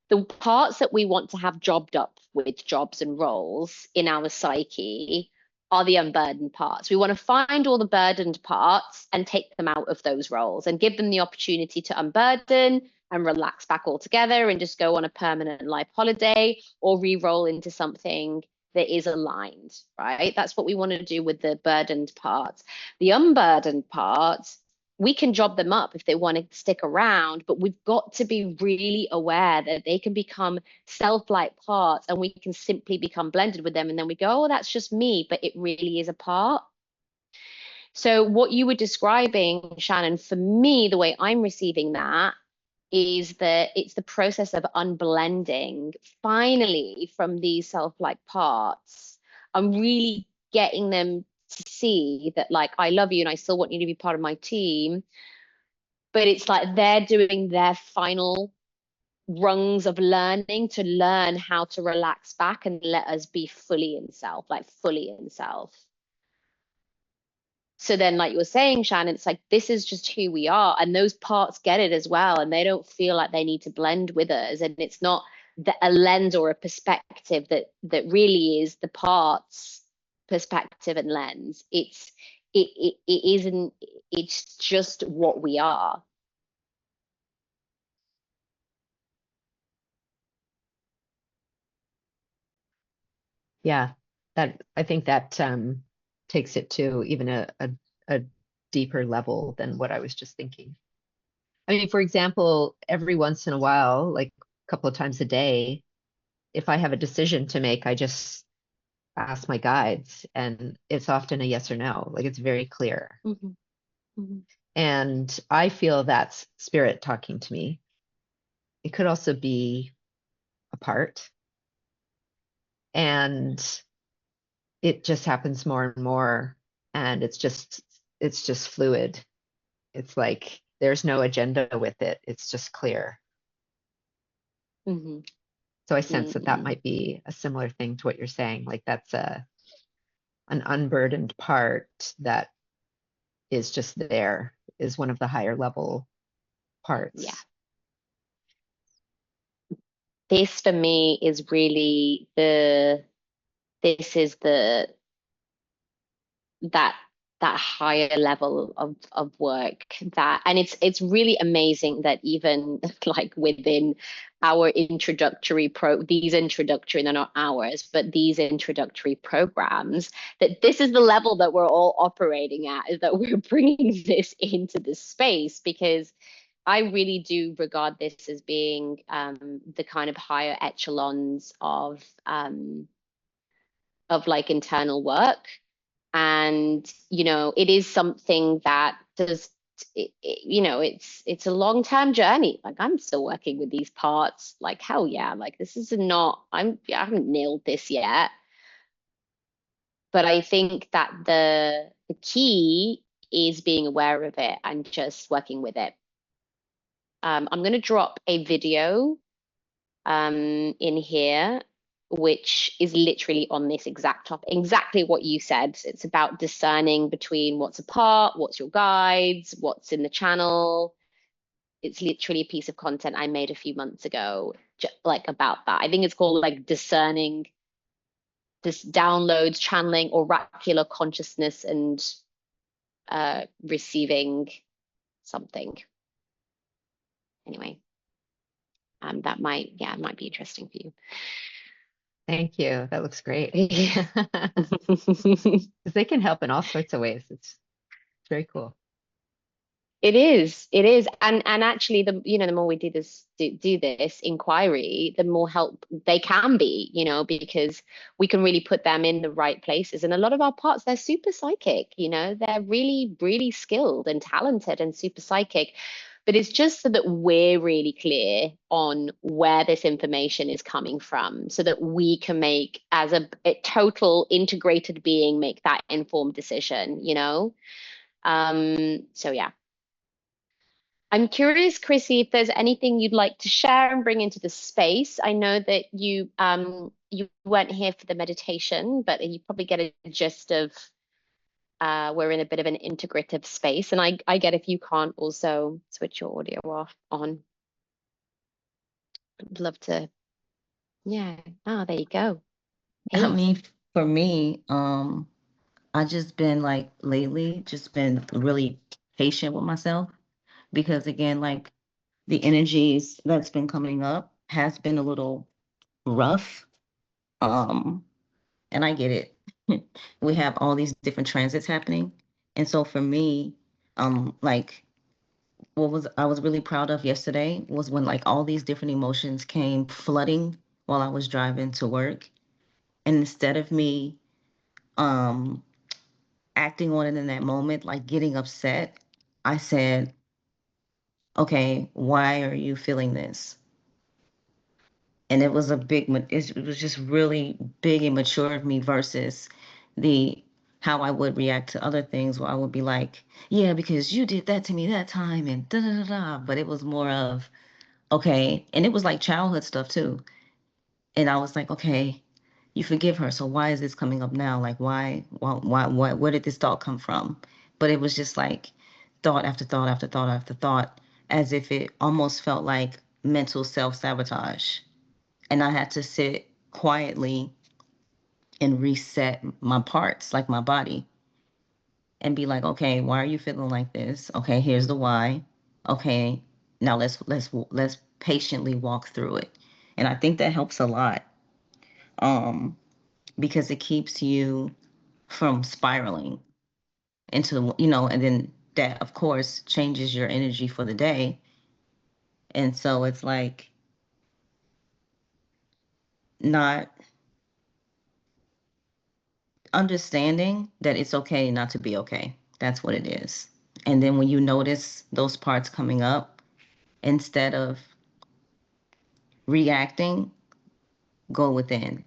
the parts that we want to have jobbed up with jobs and roles in our psyche are the unburdened parts. We want to find all the burdened parts and take them out of those roles and give them the opportunity to unburden and relax back altogether and just go on a permanent life holiday or re-roll into something that is aligned, right? That's what we want to do with the burdened parts. The unburdened parts, we can job them up if they want to stick around, but we've got to be really aware that they can become self-like parts, and we can simply become blended with them. And then we go, oh, that's just me, but it really is a part. So what you were describing, Shannon, for me, the way I'm receiving that is that it's the process of unblending finally from these self-like parts. I'm really getting them to see that, like, I love you and I still want you to be part of my team, but it's like they're doing their final rungs of learning to learn how to relax back and let us be fully in self, like fully in self. So then, like you were saying, Shannon, it's like, this is just who we are, and those parts get it as well, and they don't feel like they need to blend with us. And it's not a lens or a perspective that really is the parts perspective and lens. It isn't. It's just what we are. Yeah, that I think that takes it to even a deeper level than what I was just thinking. I mean, for example, every once in a while, like a couple of times a day, if I have a decision to make, I just ask my guides, and it's often a yes or no. Like, it's very clear. Mm-hmm. Mm-hmm. And I feel that's spirit talking to me. It could also be a part. And it just happens more and more. And it's just fluid. It's like there's no agenda with it. It's just clear. Mm-hmm. So I sense that might be a similar thing to what you're saying. Like, that's an unburdened part that is just there, is one of the higher level parts. Yeah. This for me is really that higher level of work, that, and it's really amazing that even like within our these introductory, they're not ours, but these introductory programs, that this is the level that we're all operating at, is that we're bringing this into this space, because I really do regard this as being the kind of higher echelons of like internal work. And it is something that does it's a long-term journey. Like, I'm still working with these parts, like, hell yeah, like, this is not, I haven't nailed this yet, but I think that the key is being aware of it and just working with it. I'm going to drop a video in here, which is literally on this exact topic, exactly what you said. It's about discerning between what's a part, what's your guides, what's in the channel. It's literally a piece of content I made a few months ago, like, about that. I think it's called, like, discerning this downloads, channeling, oracular consciousness, and receiving something. Anyway, that might be interesting for you. Thank you. That looks great. Yeah. Because they can help in all sorts of ways. It's very cool. It is, and actually, the more we do this inquiry, the more help they can be, because we can really put them in the right places. And a lot of our parts, they're super psychic, they're really, really skilled and talented and super psychic. But it's just so that we're really clear on where this information is coming from, so that we can make, as a total integrated being, make that informed decision, so yeah. I'm curious, Chrissy, if there's anything you'd like to share and bring into the space. I know that you weren't here for the meditation, but you probably get a gist of we're in a bit of an integrative space. And I get if you can't also switch your audio off on. I'd love to, yeah. Oh, there you go. I Hey. mean, for me, I just been like lately, just been really patient with myself because again, like the energies that's been coming up has been a little rough. Um, and I get it. We have all these different transits happening. And so for me, like I was really proud of yesterday was when like all these different emotions came flooding while I was driving to work. And instead of me um acting on it in that moment, like getting upset, I said, okay, why are you feeling this? And it was it was just really big and mature of me versus the how I would react to other things where I would be like, yeah, because you did that to me that time and da da da da. But it was more of, okay. And it was like childhood stuff too. And I was like, okay, you forgive her. So why is this coming up now? Like, where did this thought come from? But it was just like thought after thought after thought after thought, as if it almost felt like mental self-sabotage. And I had to sit quietly and reset my parts, like my body, and be like, okay, why are you feeling like this? Okay, here's the why. Okay, now let's patiently walk through it. And I think that helps a lot. Um, because it keeps you from spiraling into, and then that, of course, changes your energy for the day. And so it's like not understanding that it's okay not to be okay. That's what it is. And then when you notice those parts coming up, instead of reacting, go within.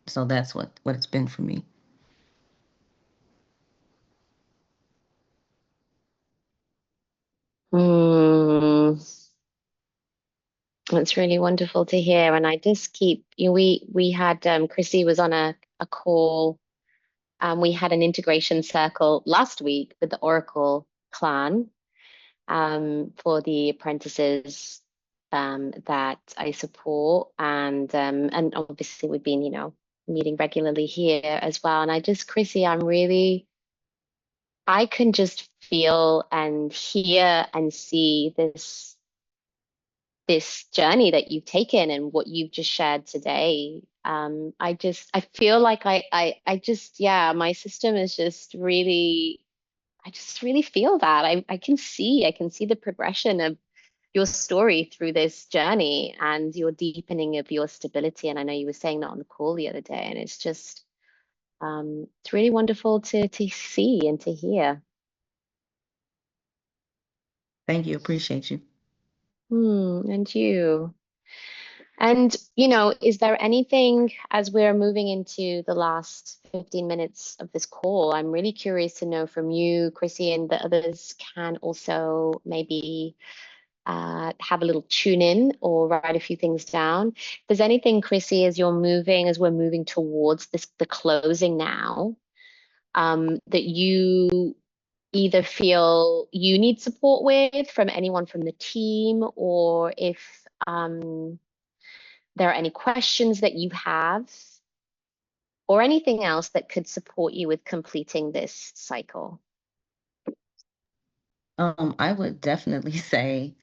So that's what it's been for me. Hmm. That's really wonderful to hear. And I just keep, we had Chrissy was on a call. We had an integration circle last week with the Oracle clan for the apprentices that I support, and obviously we've been, meeting regularly here as well. And Chrissy, I can just feel and hear and see this journey that you've taken and what you've just shared today. I feel like yeah, my system is just really, I just really feel that. I can see the progression of your story through this journey and your deepening of your stability. And I know you were saying that on the call the other day, and it's just, it's really wonderful to see and to hear. Thank you. Appreciate you. And you. And, is there anything as we're moving into the last 15 minutes of this call? I'm really curious to know from you, Chrissy, and the others can also maybe have a little tune in or write a few things down. If there's anything, Chrissy, as we're moving towards the closing now, that you either feel you need support with from anyone from the team, or if there are any questions that you have, or anything else that could support you with completing this cycle. I would definitely say,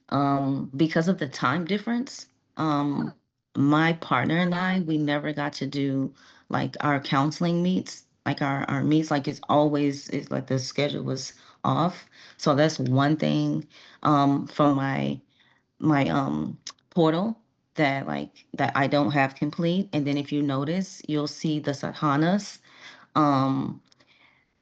because of the time difference, my partner and I, we never got to do like our counseling meets, like our meets, like it's like the schedule was off. So that's one thing, from my portal that I don't have complete. And then if you notice, you'll see the sadhanas. Um,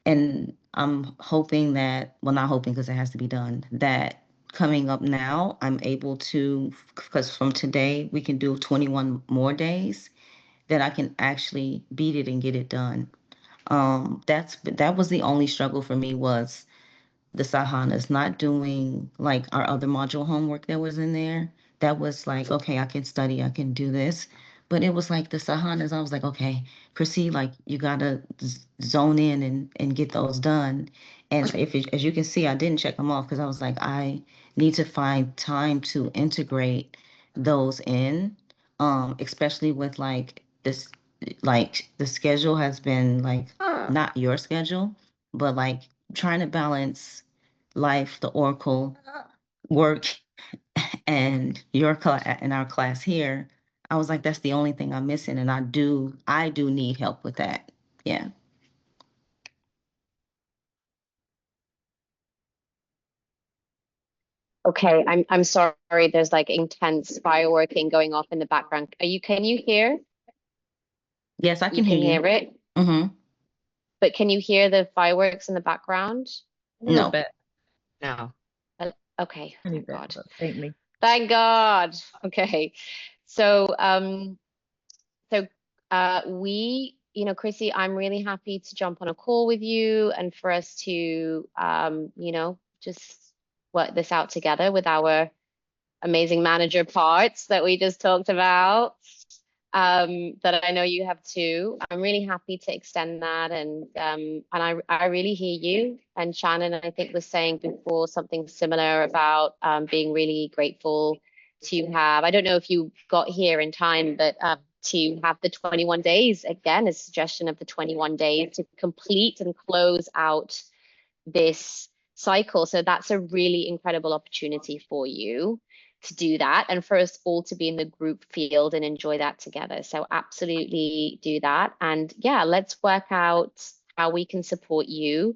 and I'm hoping that, well, not hoping because it has to be done, that coming up now, I'm able to, because from today we can do 21 more days, that I can actually beat it and get it done. That was the only struggle for me, was the sahanas, not doing like our other module homework that was in there. That was like, okay, I can study, I can do this. But it was like the sahanas, I was like, okay, proceed, like you gotta zone in and get those done. And as you can see, I didn't check them off because I was like, I need to find time to integrate those in, especially with like this, like the schedule has been like not your schedule, but like trying to balance life, the Oracle work, and your class and our class here. I was like, that's the only thing I'm missing, and I do need help with that. Yeah. Okay, I'm sorry. There's like intense fireworking going off in the background. Can you hear? Yes, I You can hear can you. hear it, Mm-hmm. but can you hear the fireworks in the background? A little No. bit, No. Okay, tiny thank bit, God. but faintly. Thank God. Okay. So so we, Chrissy, I'm really happy to jump on a call with you and for us to just work this out together with our amazing manager parts that we just talked about. That I know you have too. I'm really happy to extend that, and I really hear you. And Shannon, I think, was saying before something similar about being really grateful to have. I don't know if you got here in time, but to have the 21 days again, a suggestion of the 21 days to complete and close out this cycle. So that's a really incredible opportunity for you to do that and for us all to be in the group field and enjoy that together. So absolutely do that. And yeah, let's work out how we can support you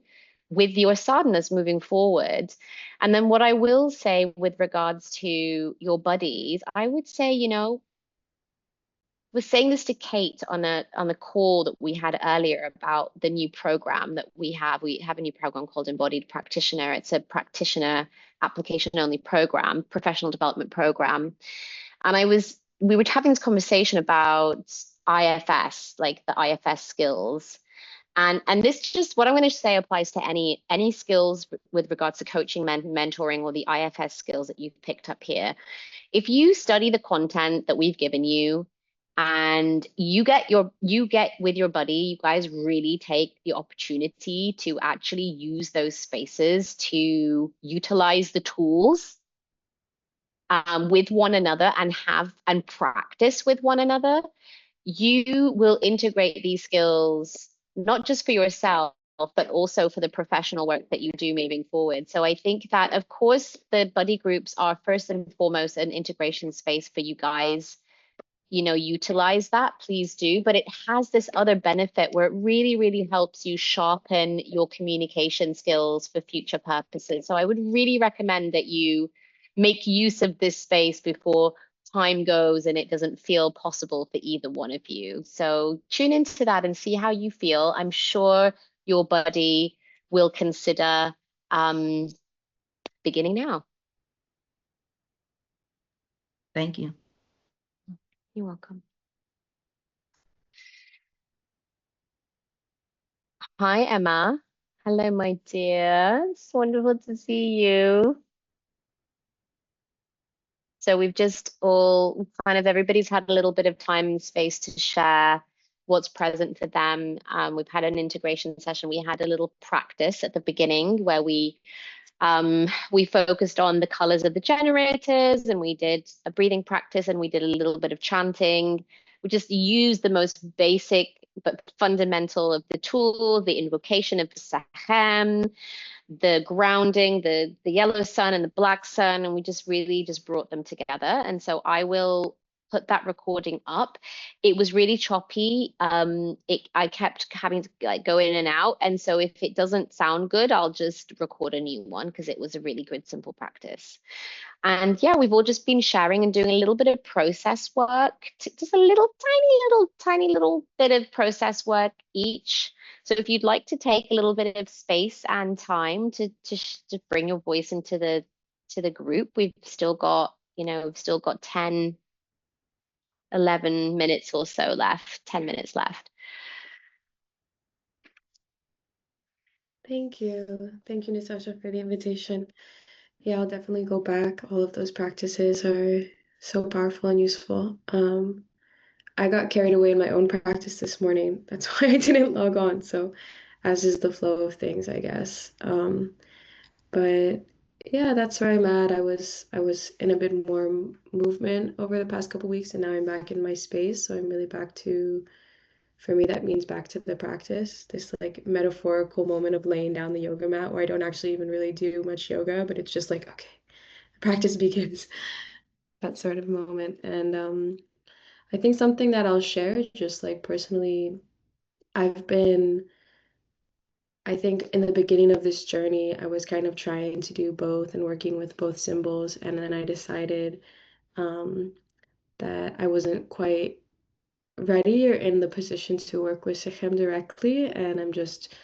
with your sadhanas moving forward. And then what I will say with regards to your buddies, I would say, was saying this to Kate on a call that we had earlier about the new program that we have. We have a new program called Embodied Practitioner. It's a practitioner application only program, professional development program. And we were having this conversation about IFS, like the IFS skills. And this just what I'm going to say applies to any skills with regards to coaching, mentoring, or the IFS skills that you've picked up here. If you study the content that we've given you and you get with your buddy, you guys really take the opportunity to actually use those spaces to utilize the tools with one another and practice with one another, you will integrate these skills not just for yourself, but also for the professional work that you do moving forward. So I think that, of course, the buddy groups are first and foremost an integration space for you guys. Utilize that, please do. But it has this other benefit where it really, really helps you sharpen your communication skills for future purposes. So I would really recommend that you make use of this space before time goes and it doesn't feel possible for either one of you. So tune into that and see how you feel. I'm sure your buddy will consider beginning now. Thank you. You're welcome. Hi, Emma. Hello, my dear. It's wonderful to see you. So we've just all everybody's had a little bit of time and space to share what's present for them. We've had an integration session. We had a little practice at the beginning where we focused on the colors of the generators, and we did a breathing practice, and we did a little bit of chanting. We just used the most basic but fundamental of the tool, the invocation of the Sekhem, the grounding, the yellow sun and the black sun, and we just really just brought them together. And so I will put that recording up. It was really choppy. I kept having to go in and out, and so if it doesn't sound good, I'll just record a new one because it was a really good simple practice. And yeah, we've all just been sharing and doing a little bit of process work, just a little tiny little bit of process work each. So if you'd like to take a little bit of space and time to bring your voice into the group, we've still got 10, 11 minutes or so left, 10 minutes left. Thank you. Thank you, Natasha, for the invitation. Yeah, I'll definitely go back. All of those practices are so powerful and useful. I got carried away in my own practice this morning. That's why I didn't log on. So, as is the flow of things, I guess. But yeah, that's where I'm at. I was in a bit more movement over the past couple weeks, and now I'm back in my space. So I'm really back to, for me, that means back to the practice. This like metaphorical moment of laying down the yoga mat where I don't actually even really do much yoga, but it's just like, okay, the practice begins. That sort of moment. And I think something that I'll share, just like personally, I've been, I think in the beginning of this journey, I was kind of trying to do both and working with both symbols. And then I decided um, that I wasn't quite ready or in the position to work with Sekhem directly. And I'm just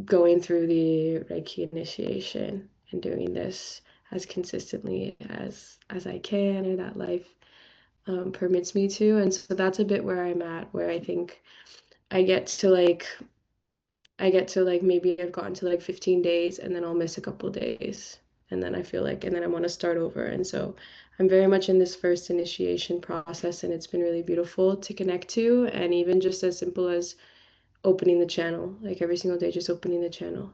going through the Reiki initiation and doing this as consistently as I can or that life permits me to. And so that's a bit where I'm at, where I think I get to like maybe I've gotten to like 15 days and then I'll miss a couple days. And then I feel like and then I want to start over. And so I'm very much in this first initiation process and it's been really beautiful to connect to. And even just as simple as opening the channel, like every single day, just opening the channel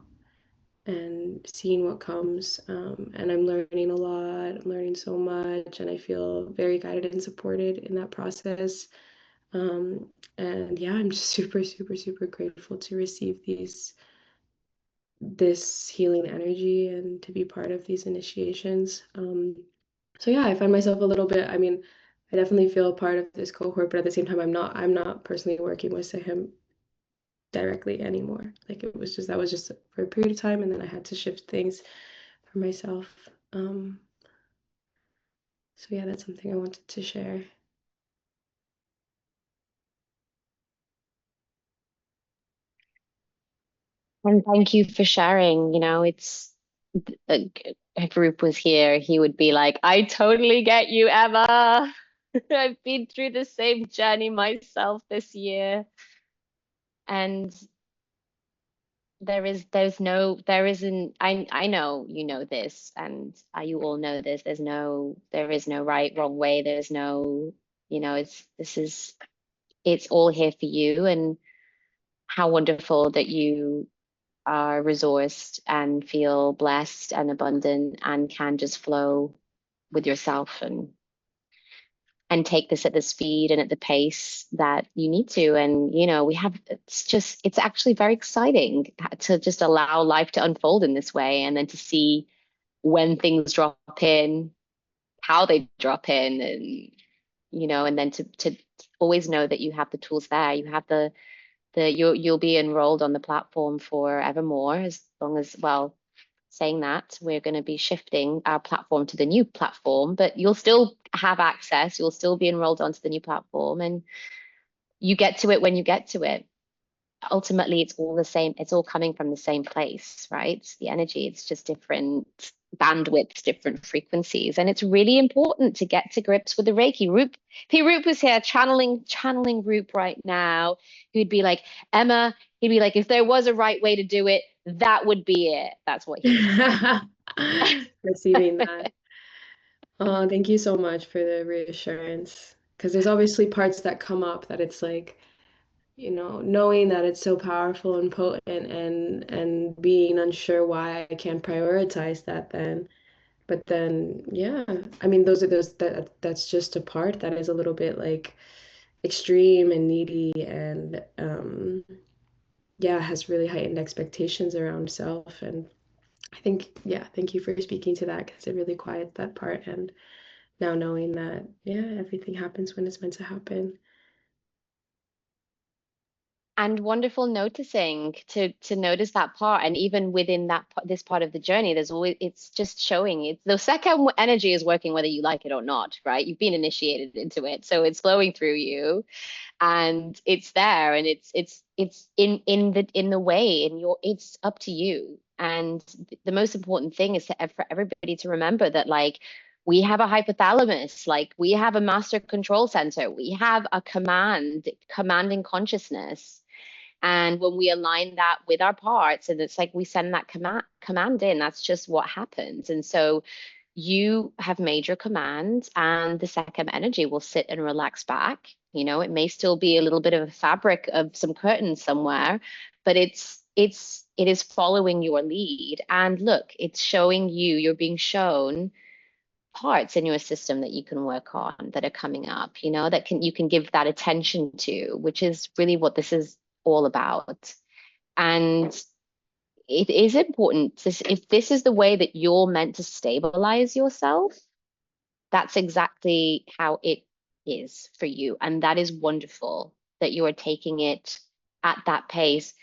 and seeing what comes. And I'm learning a lot. I'm learning so much, and I feel very guided and supported in that process. And yeah, I'm just super, super, super grateful to receive this healing energy and to be part of these initiations. So yeah, I find myself a little bit, I mean, I definitely feel a part of this cohort, but at the same time, I'm not personally working with Sahim directly anymore. Like it was just that was just for a period of time, and then I had to shift things for myself. Um, so yeah, that's something I wanted to share. And thank you for sharing. You know, it's if Roop was here, he would be like, I totally get you, Emma. I've been through the same journey myself this year. And there isn't, I know you know this, and you all know this. There is no right, wrong way. There's no, you know, it's all here for you. And how wonderful that you are resourced and feel blessed and abundant and can just flow with yourself and take this at the speed and at the pace that you need to. And you know, it's actually very exciting to just allow life to unfold in this way, and then to see when things drop in, how they drop in, and you know, and then to always know that you have the tools there. You have you'll be enrolled on the platform forevermore, as long as, well, saying that, we're going to be shifting our platform to the new platform, but you'll still have access. You'll still be enrolled onto the new platform, and you get to it when you get to it. Ultimately, it's all the same. It's all coming from the same place, right? The energy, it's just different bandwidths, different frequencies. And it's really important to get to grips with the Reiki. Roop was here channeling Roop right now. He'd be like, Emma, he'd be like, if there was a right way to do it, that would be it. That's what he was. Receiving that. Oh, thank you so much for the reassurance. Because there's obviously parts that come up that it's like, knowing that it's so powerful and potent and being unsure why I can't prioritize that then. But then, yeah, I mean, that's just a part that is a little bit like extreme and needy and yeah, has really heightened expectations around self. And I think, yeah, thank you for speaking to that because it really quiets that part. And now knowing that, yeah, everything happens when it's meant to happen. And wonderful noticing to notice that part. And even within this part of the journey, there's always, it's just showing it's the second energy is working whether you like it or not, right? You've been initiated into it, so it's flowing through you, and it's there, and it's in the way, and it's up to you. And the most important thing is for everybody to remember that, like, we have a hypothalamus, like we have a master control center, we have a commanding consciousness And when we align that with our parts, and it's like we send that command in, that's just what happens. And so you have made your command, and the Sekhem energy will sit and relax back. You know, it may still be a little bit of a fabric of some curtains somewhere, but it is following your lead. And look, it's showing you, you're being shown parts in your system that you can work on that are coming up, you know, that you can give that attention to, which is really what this is all about. And it is important to, if this is the way that you're meant to stabilize yourself, that's exactly how it is for you. And that is wonderful that you are taking it at that pace.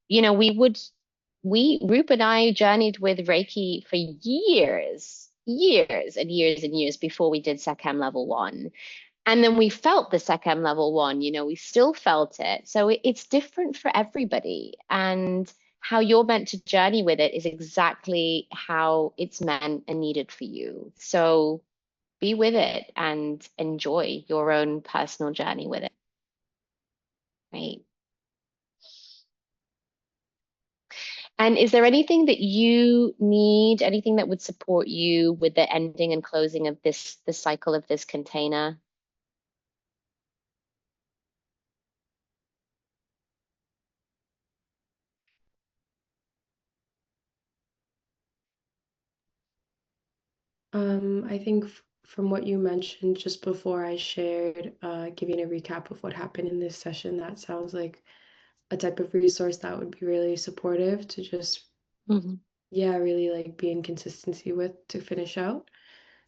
You know, Roop and I journeyed with Reiki for years and years and years before we did Sekhem level 1. And then we felt the Sekhem level 1, you know, we still felt it. So it's different for everybody. And how you're meant to journey with it is exactly how it's meant and needed for you. So be with it and enjoy your own personal journey with it. Right. And is there anything that you need, anything that would support you with the ending and closing of the cycle of this container? I think from what you mentioned just before I shared, giving a recap of what happened in this session, that sounds like a type of resource that would be really supportive to just, yeah, really like be in consistency with to finish out.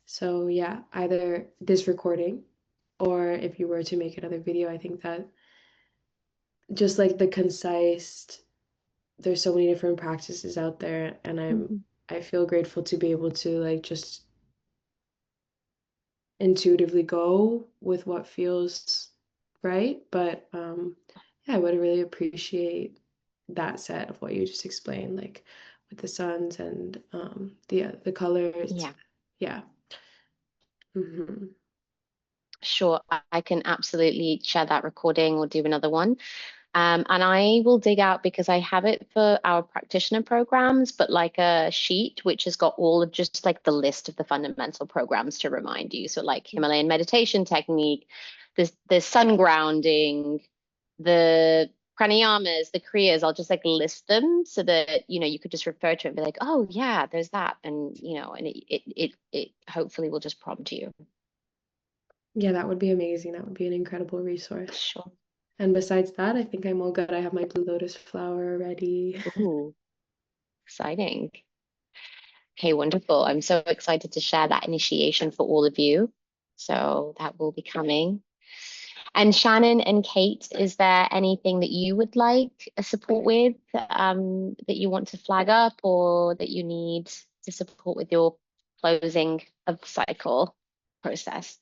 So yeah, either this recording or if you were to make another video, I think that just like the concise, there's so many different practices out there, and I feel grateful to be able to like just intuitively go with what feels right. But yeah, I would really appreciate that set of what you just explained, like with the suns and the colors. Yeah. Yeah. Sure, I can absolutely share that recording or do another one. And I will dig out, because I have it for our practitioner programs, but like a sheet which has got all of just like the list of the fundamental programs to remind you. So like Himalayan meditation technique, the sun grounding, the pranayamas, the kriyas, I'll just like list them so that, you know, you could just refer to it and be like, oh yeah, there's that. And, you know, and it hopefully will just prompt you. Yeah, that would be amazing. That would be an incredible resource. Sure. And besides that, I think I'm all good. I have my blue lotus flower ready. Ooh, exciting. Okay, wonderful. I'm so excited to share that initiation for all of you. So that will be coming. And Shannon and Kate, is there anything that you would like a support with, that you want to flag up, or that you need to support with your closing of the cycle process?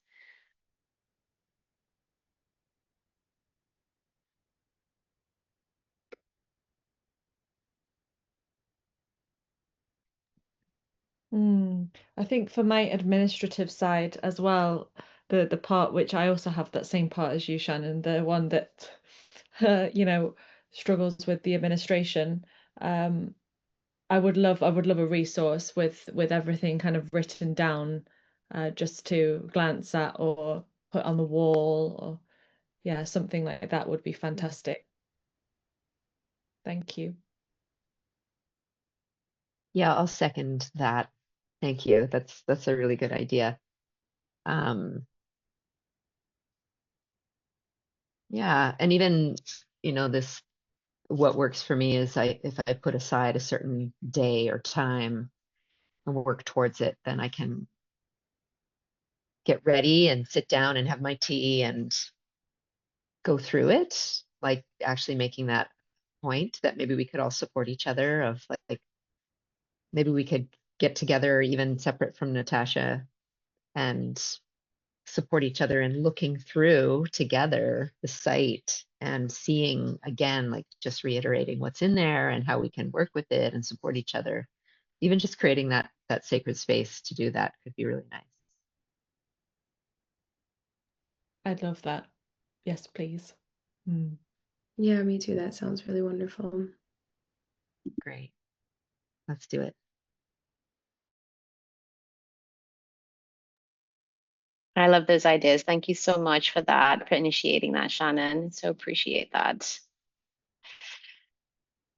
I think for my administrative side as well, the part which I also have that same part as you, Shannon, the one that you know, struggles with the administration. I would love a resource with everything kind of written down, just to glance at or put on the wall, or yeah, something like that would be fantastic. Thank you. Yeah, I'll second that. Thank you. That's a really good idea. Yeah, and even, you know, this, what works for me is if I put aside a certain day or time and work towards it, then I can get ready and sit down and have my tea and go through it, like actually making that point that maybe we could all support each other, of like maybe we could get together even separate from Natasha and support each other in looking through together the site and seeing again, like just reiterating what's in there and how we can work with it and support each other. Even just creating that sacred space to do that could be really nice. I'd love that. Yes, please. Yeah, me too. That sounds really wonderful. Great. Let's do it. I love those ideas. Thank you so much for that, for initiating that, Shannon. So appreciate that.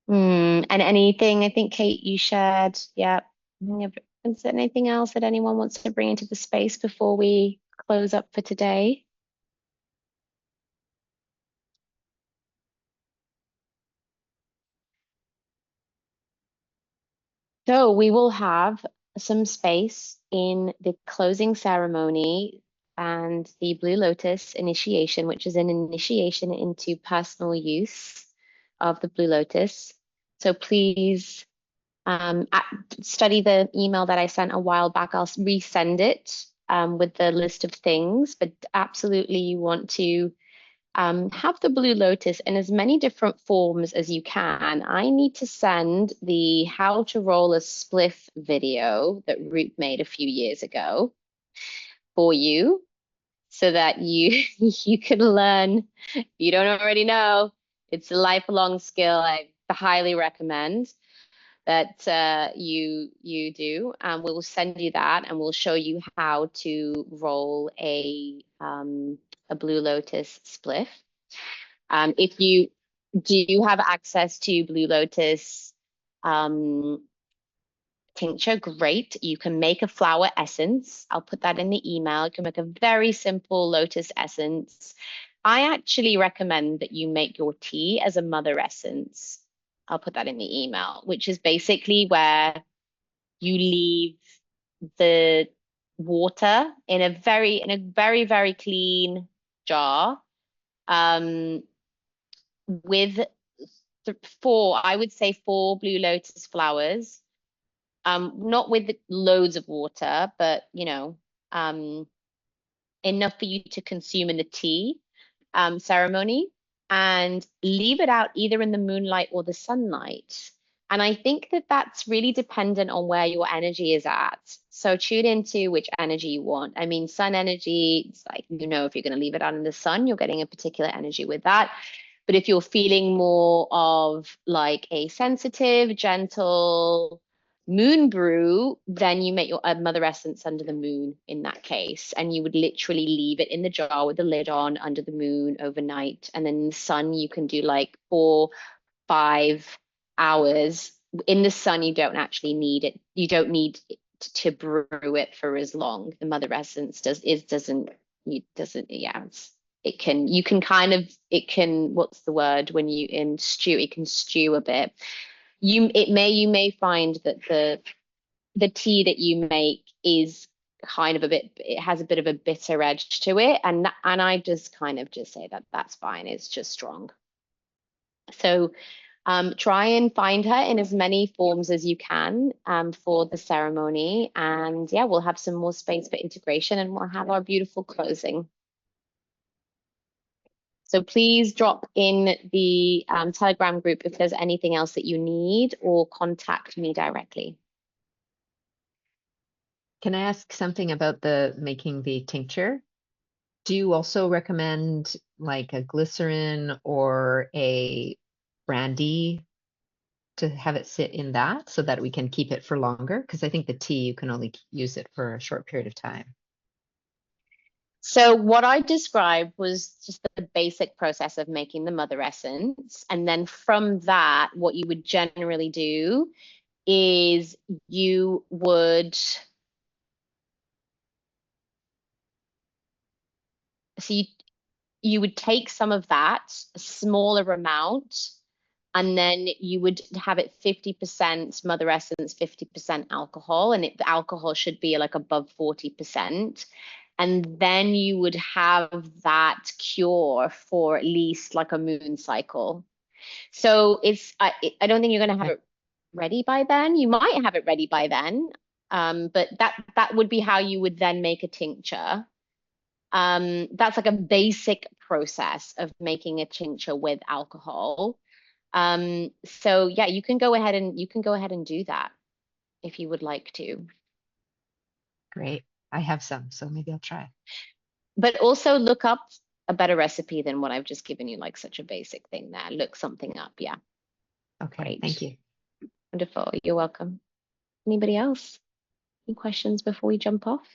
And anything, I think, Kate, you shared. Yeah. Is there anything else that anyone wants to bring into the space before we close up for today? So we will have some space in the closing ceremony and the Blue Lotus initiation, which is an initiation into personal use of the Blue Lotus. So please study the email that I sent a while back. I'll resend it with the list of things, but absolutely you want to have the Blue Lotus in as many different forms as you can. I need to send the how to roll a spliff video that Root made a few years ago for you so that you you can learn. If you don't already know, it's a lifelong skill. I highly recommend that you do. We'll send you that and we'll show you how to roll a Blue Lotus spliff. If you do have access to Blue Lotus tincture, great. You can make a flower essence. I'll put that in the email. You can make a very simple lotus essence. I actually recommend that you make your tea as a mother essence. I'll put that in the email, which is basically where you leave the water in a very, very clean jar with I would say 4 Blue Lotus flowers, not with loads of water, but enough for you to consume in the tea ceremony, and leave it out either in the moonlight or the sunlight. And I think that that's really dependent on where your energy is at. So tune into which energy you want. I mean, sun energy, it's like, if you're going to leave it out in the sun, you're getting a particular energy with that. But if you're feeling more of like a sensitive, gentle moon brew, then you make your mother essence under the moon in that case. And you would literally leave it in the jar with the lid on under the moon overnight. And then in the sun, you can do like 4-5 hours. In the sun, you don't actually need it. You don't need to brew it for as long. The mother essence what's the word when you stew, it can stew a bit. You may find that the tea that you make is kind of it has a bit of a bitter edge to it, and I just kind of just say that that's fine. It's just strong. So try and find her in as many forms as you can for the ceremony, and yeah, we'll have some more space for integration, and we'll have our beautiful closing. So please drop in the Telegram group if there's anything else that you need, or contact me directly. Can I ask something about making the tincture? Do you also recommend like a glycerin or a brandy to have it sit in that so that we can keep it for longer? Because I think the tea, you can only use it for a short period of time. So what I described was just the basic process of making the mother essence. And then from that, what you would generally do is you would take some of that, a smaller amount, and then you would have it 50% mother essence, 50% alcohol, and the alcohol should be like above 40%. And then you would have that cure for at least like a moon cycle. So I don't think you're going to have it ready by then. You might have it ready by then, but that would be how you would then make a tincture. That's like a basic process of making a tincture with alcohol. So yeah, you can go ahead and do that if you would like to. Great. I have some, so maybe I'll try. But also look up a better recipe than what I've just given you, like such a basic thing there. Look something up. Yeah. Okay, Great. thank you. Wonderful. You're welcome. Anybody else? Any questions before we jump off?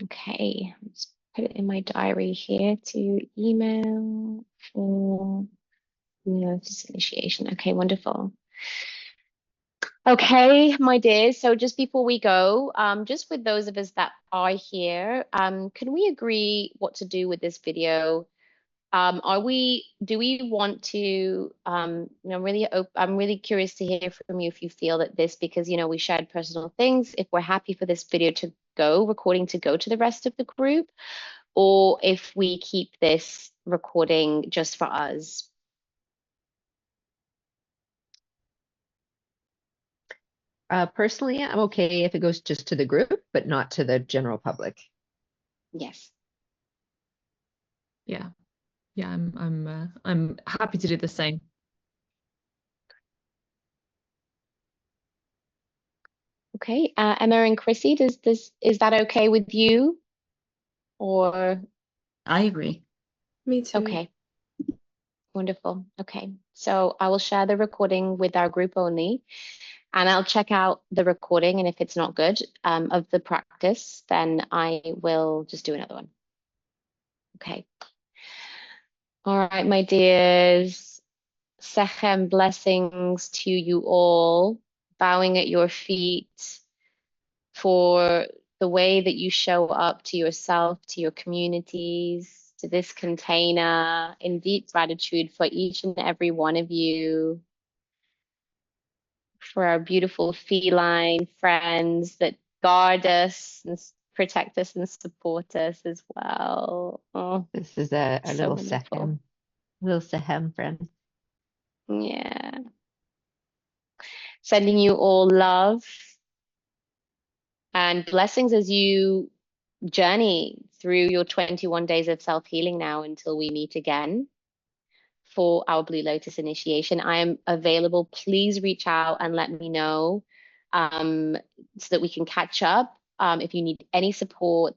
Okay, let's put it in my diary here to email for notice initiation. Okay, wonderful. Okay, my dears, so just before we go, just with those of us that are here, can we agree what to do with this video? Do we want to, I'm really curious to hear from you if you feel that this, because, we shared personal things, if we're happy for this video to recording to go to the rest of the group, or if we keep this recording just for us. Personally, I'm okay if it goes just to the group, but not to the general public. Yes. Yeah. Yeah, I'm happy to do the same. Okay, Emma and Chrissy, is that okay with you? Or I agree. Me too. okay, wonderful. Okay, so I will share the recording with our group only, and I'll check out the recording, and if it's not good of the practice, then I will just do another one. Okay. All right, my dears. Sekhem, blessings to you all, bowing at your feet for the way that you show up to yourself, to your communities, to this container, in deep gratitude for each and every one of you, for our beautiful feline friends that guard us and protect us and support us as well. Oh, This is a so little wonderful. Sekhem friend. Yeah. Sending you all love and blessings as you journey through your 21 days of self-healing now until we meet again for our Blue Lotus initiation. I am available. Please reach out and let me know so that we can catch up. If you need any support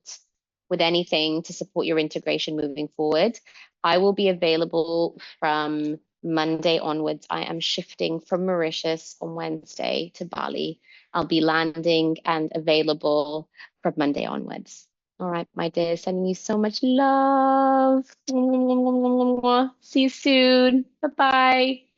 with anything to support your integration moving forward, I will be available from Monday onwards. I am shifting from Mauritius on Wednesday to Bali. I'll be landing and available from Monday onwards. All right, my dear, sending you so much love. See you soon. Bye-bye.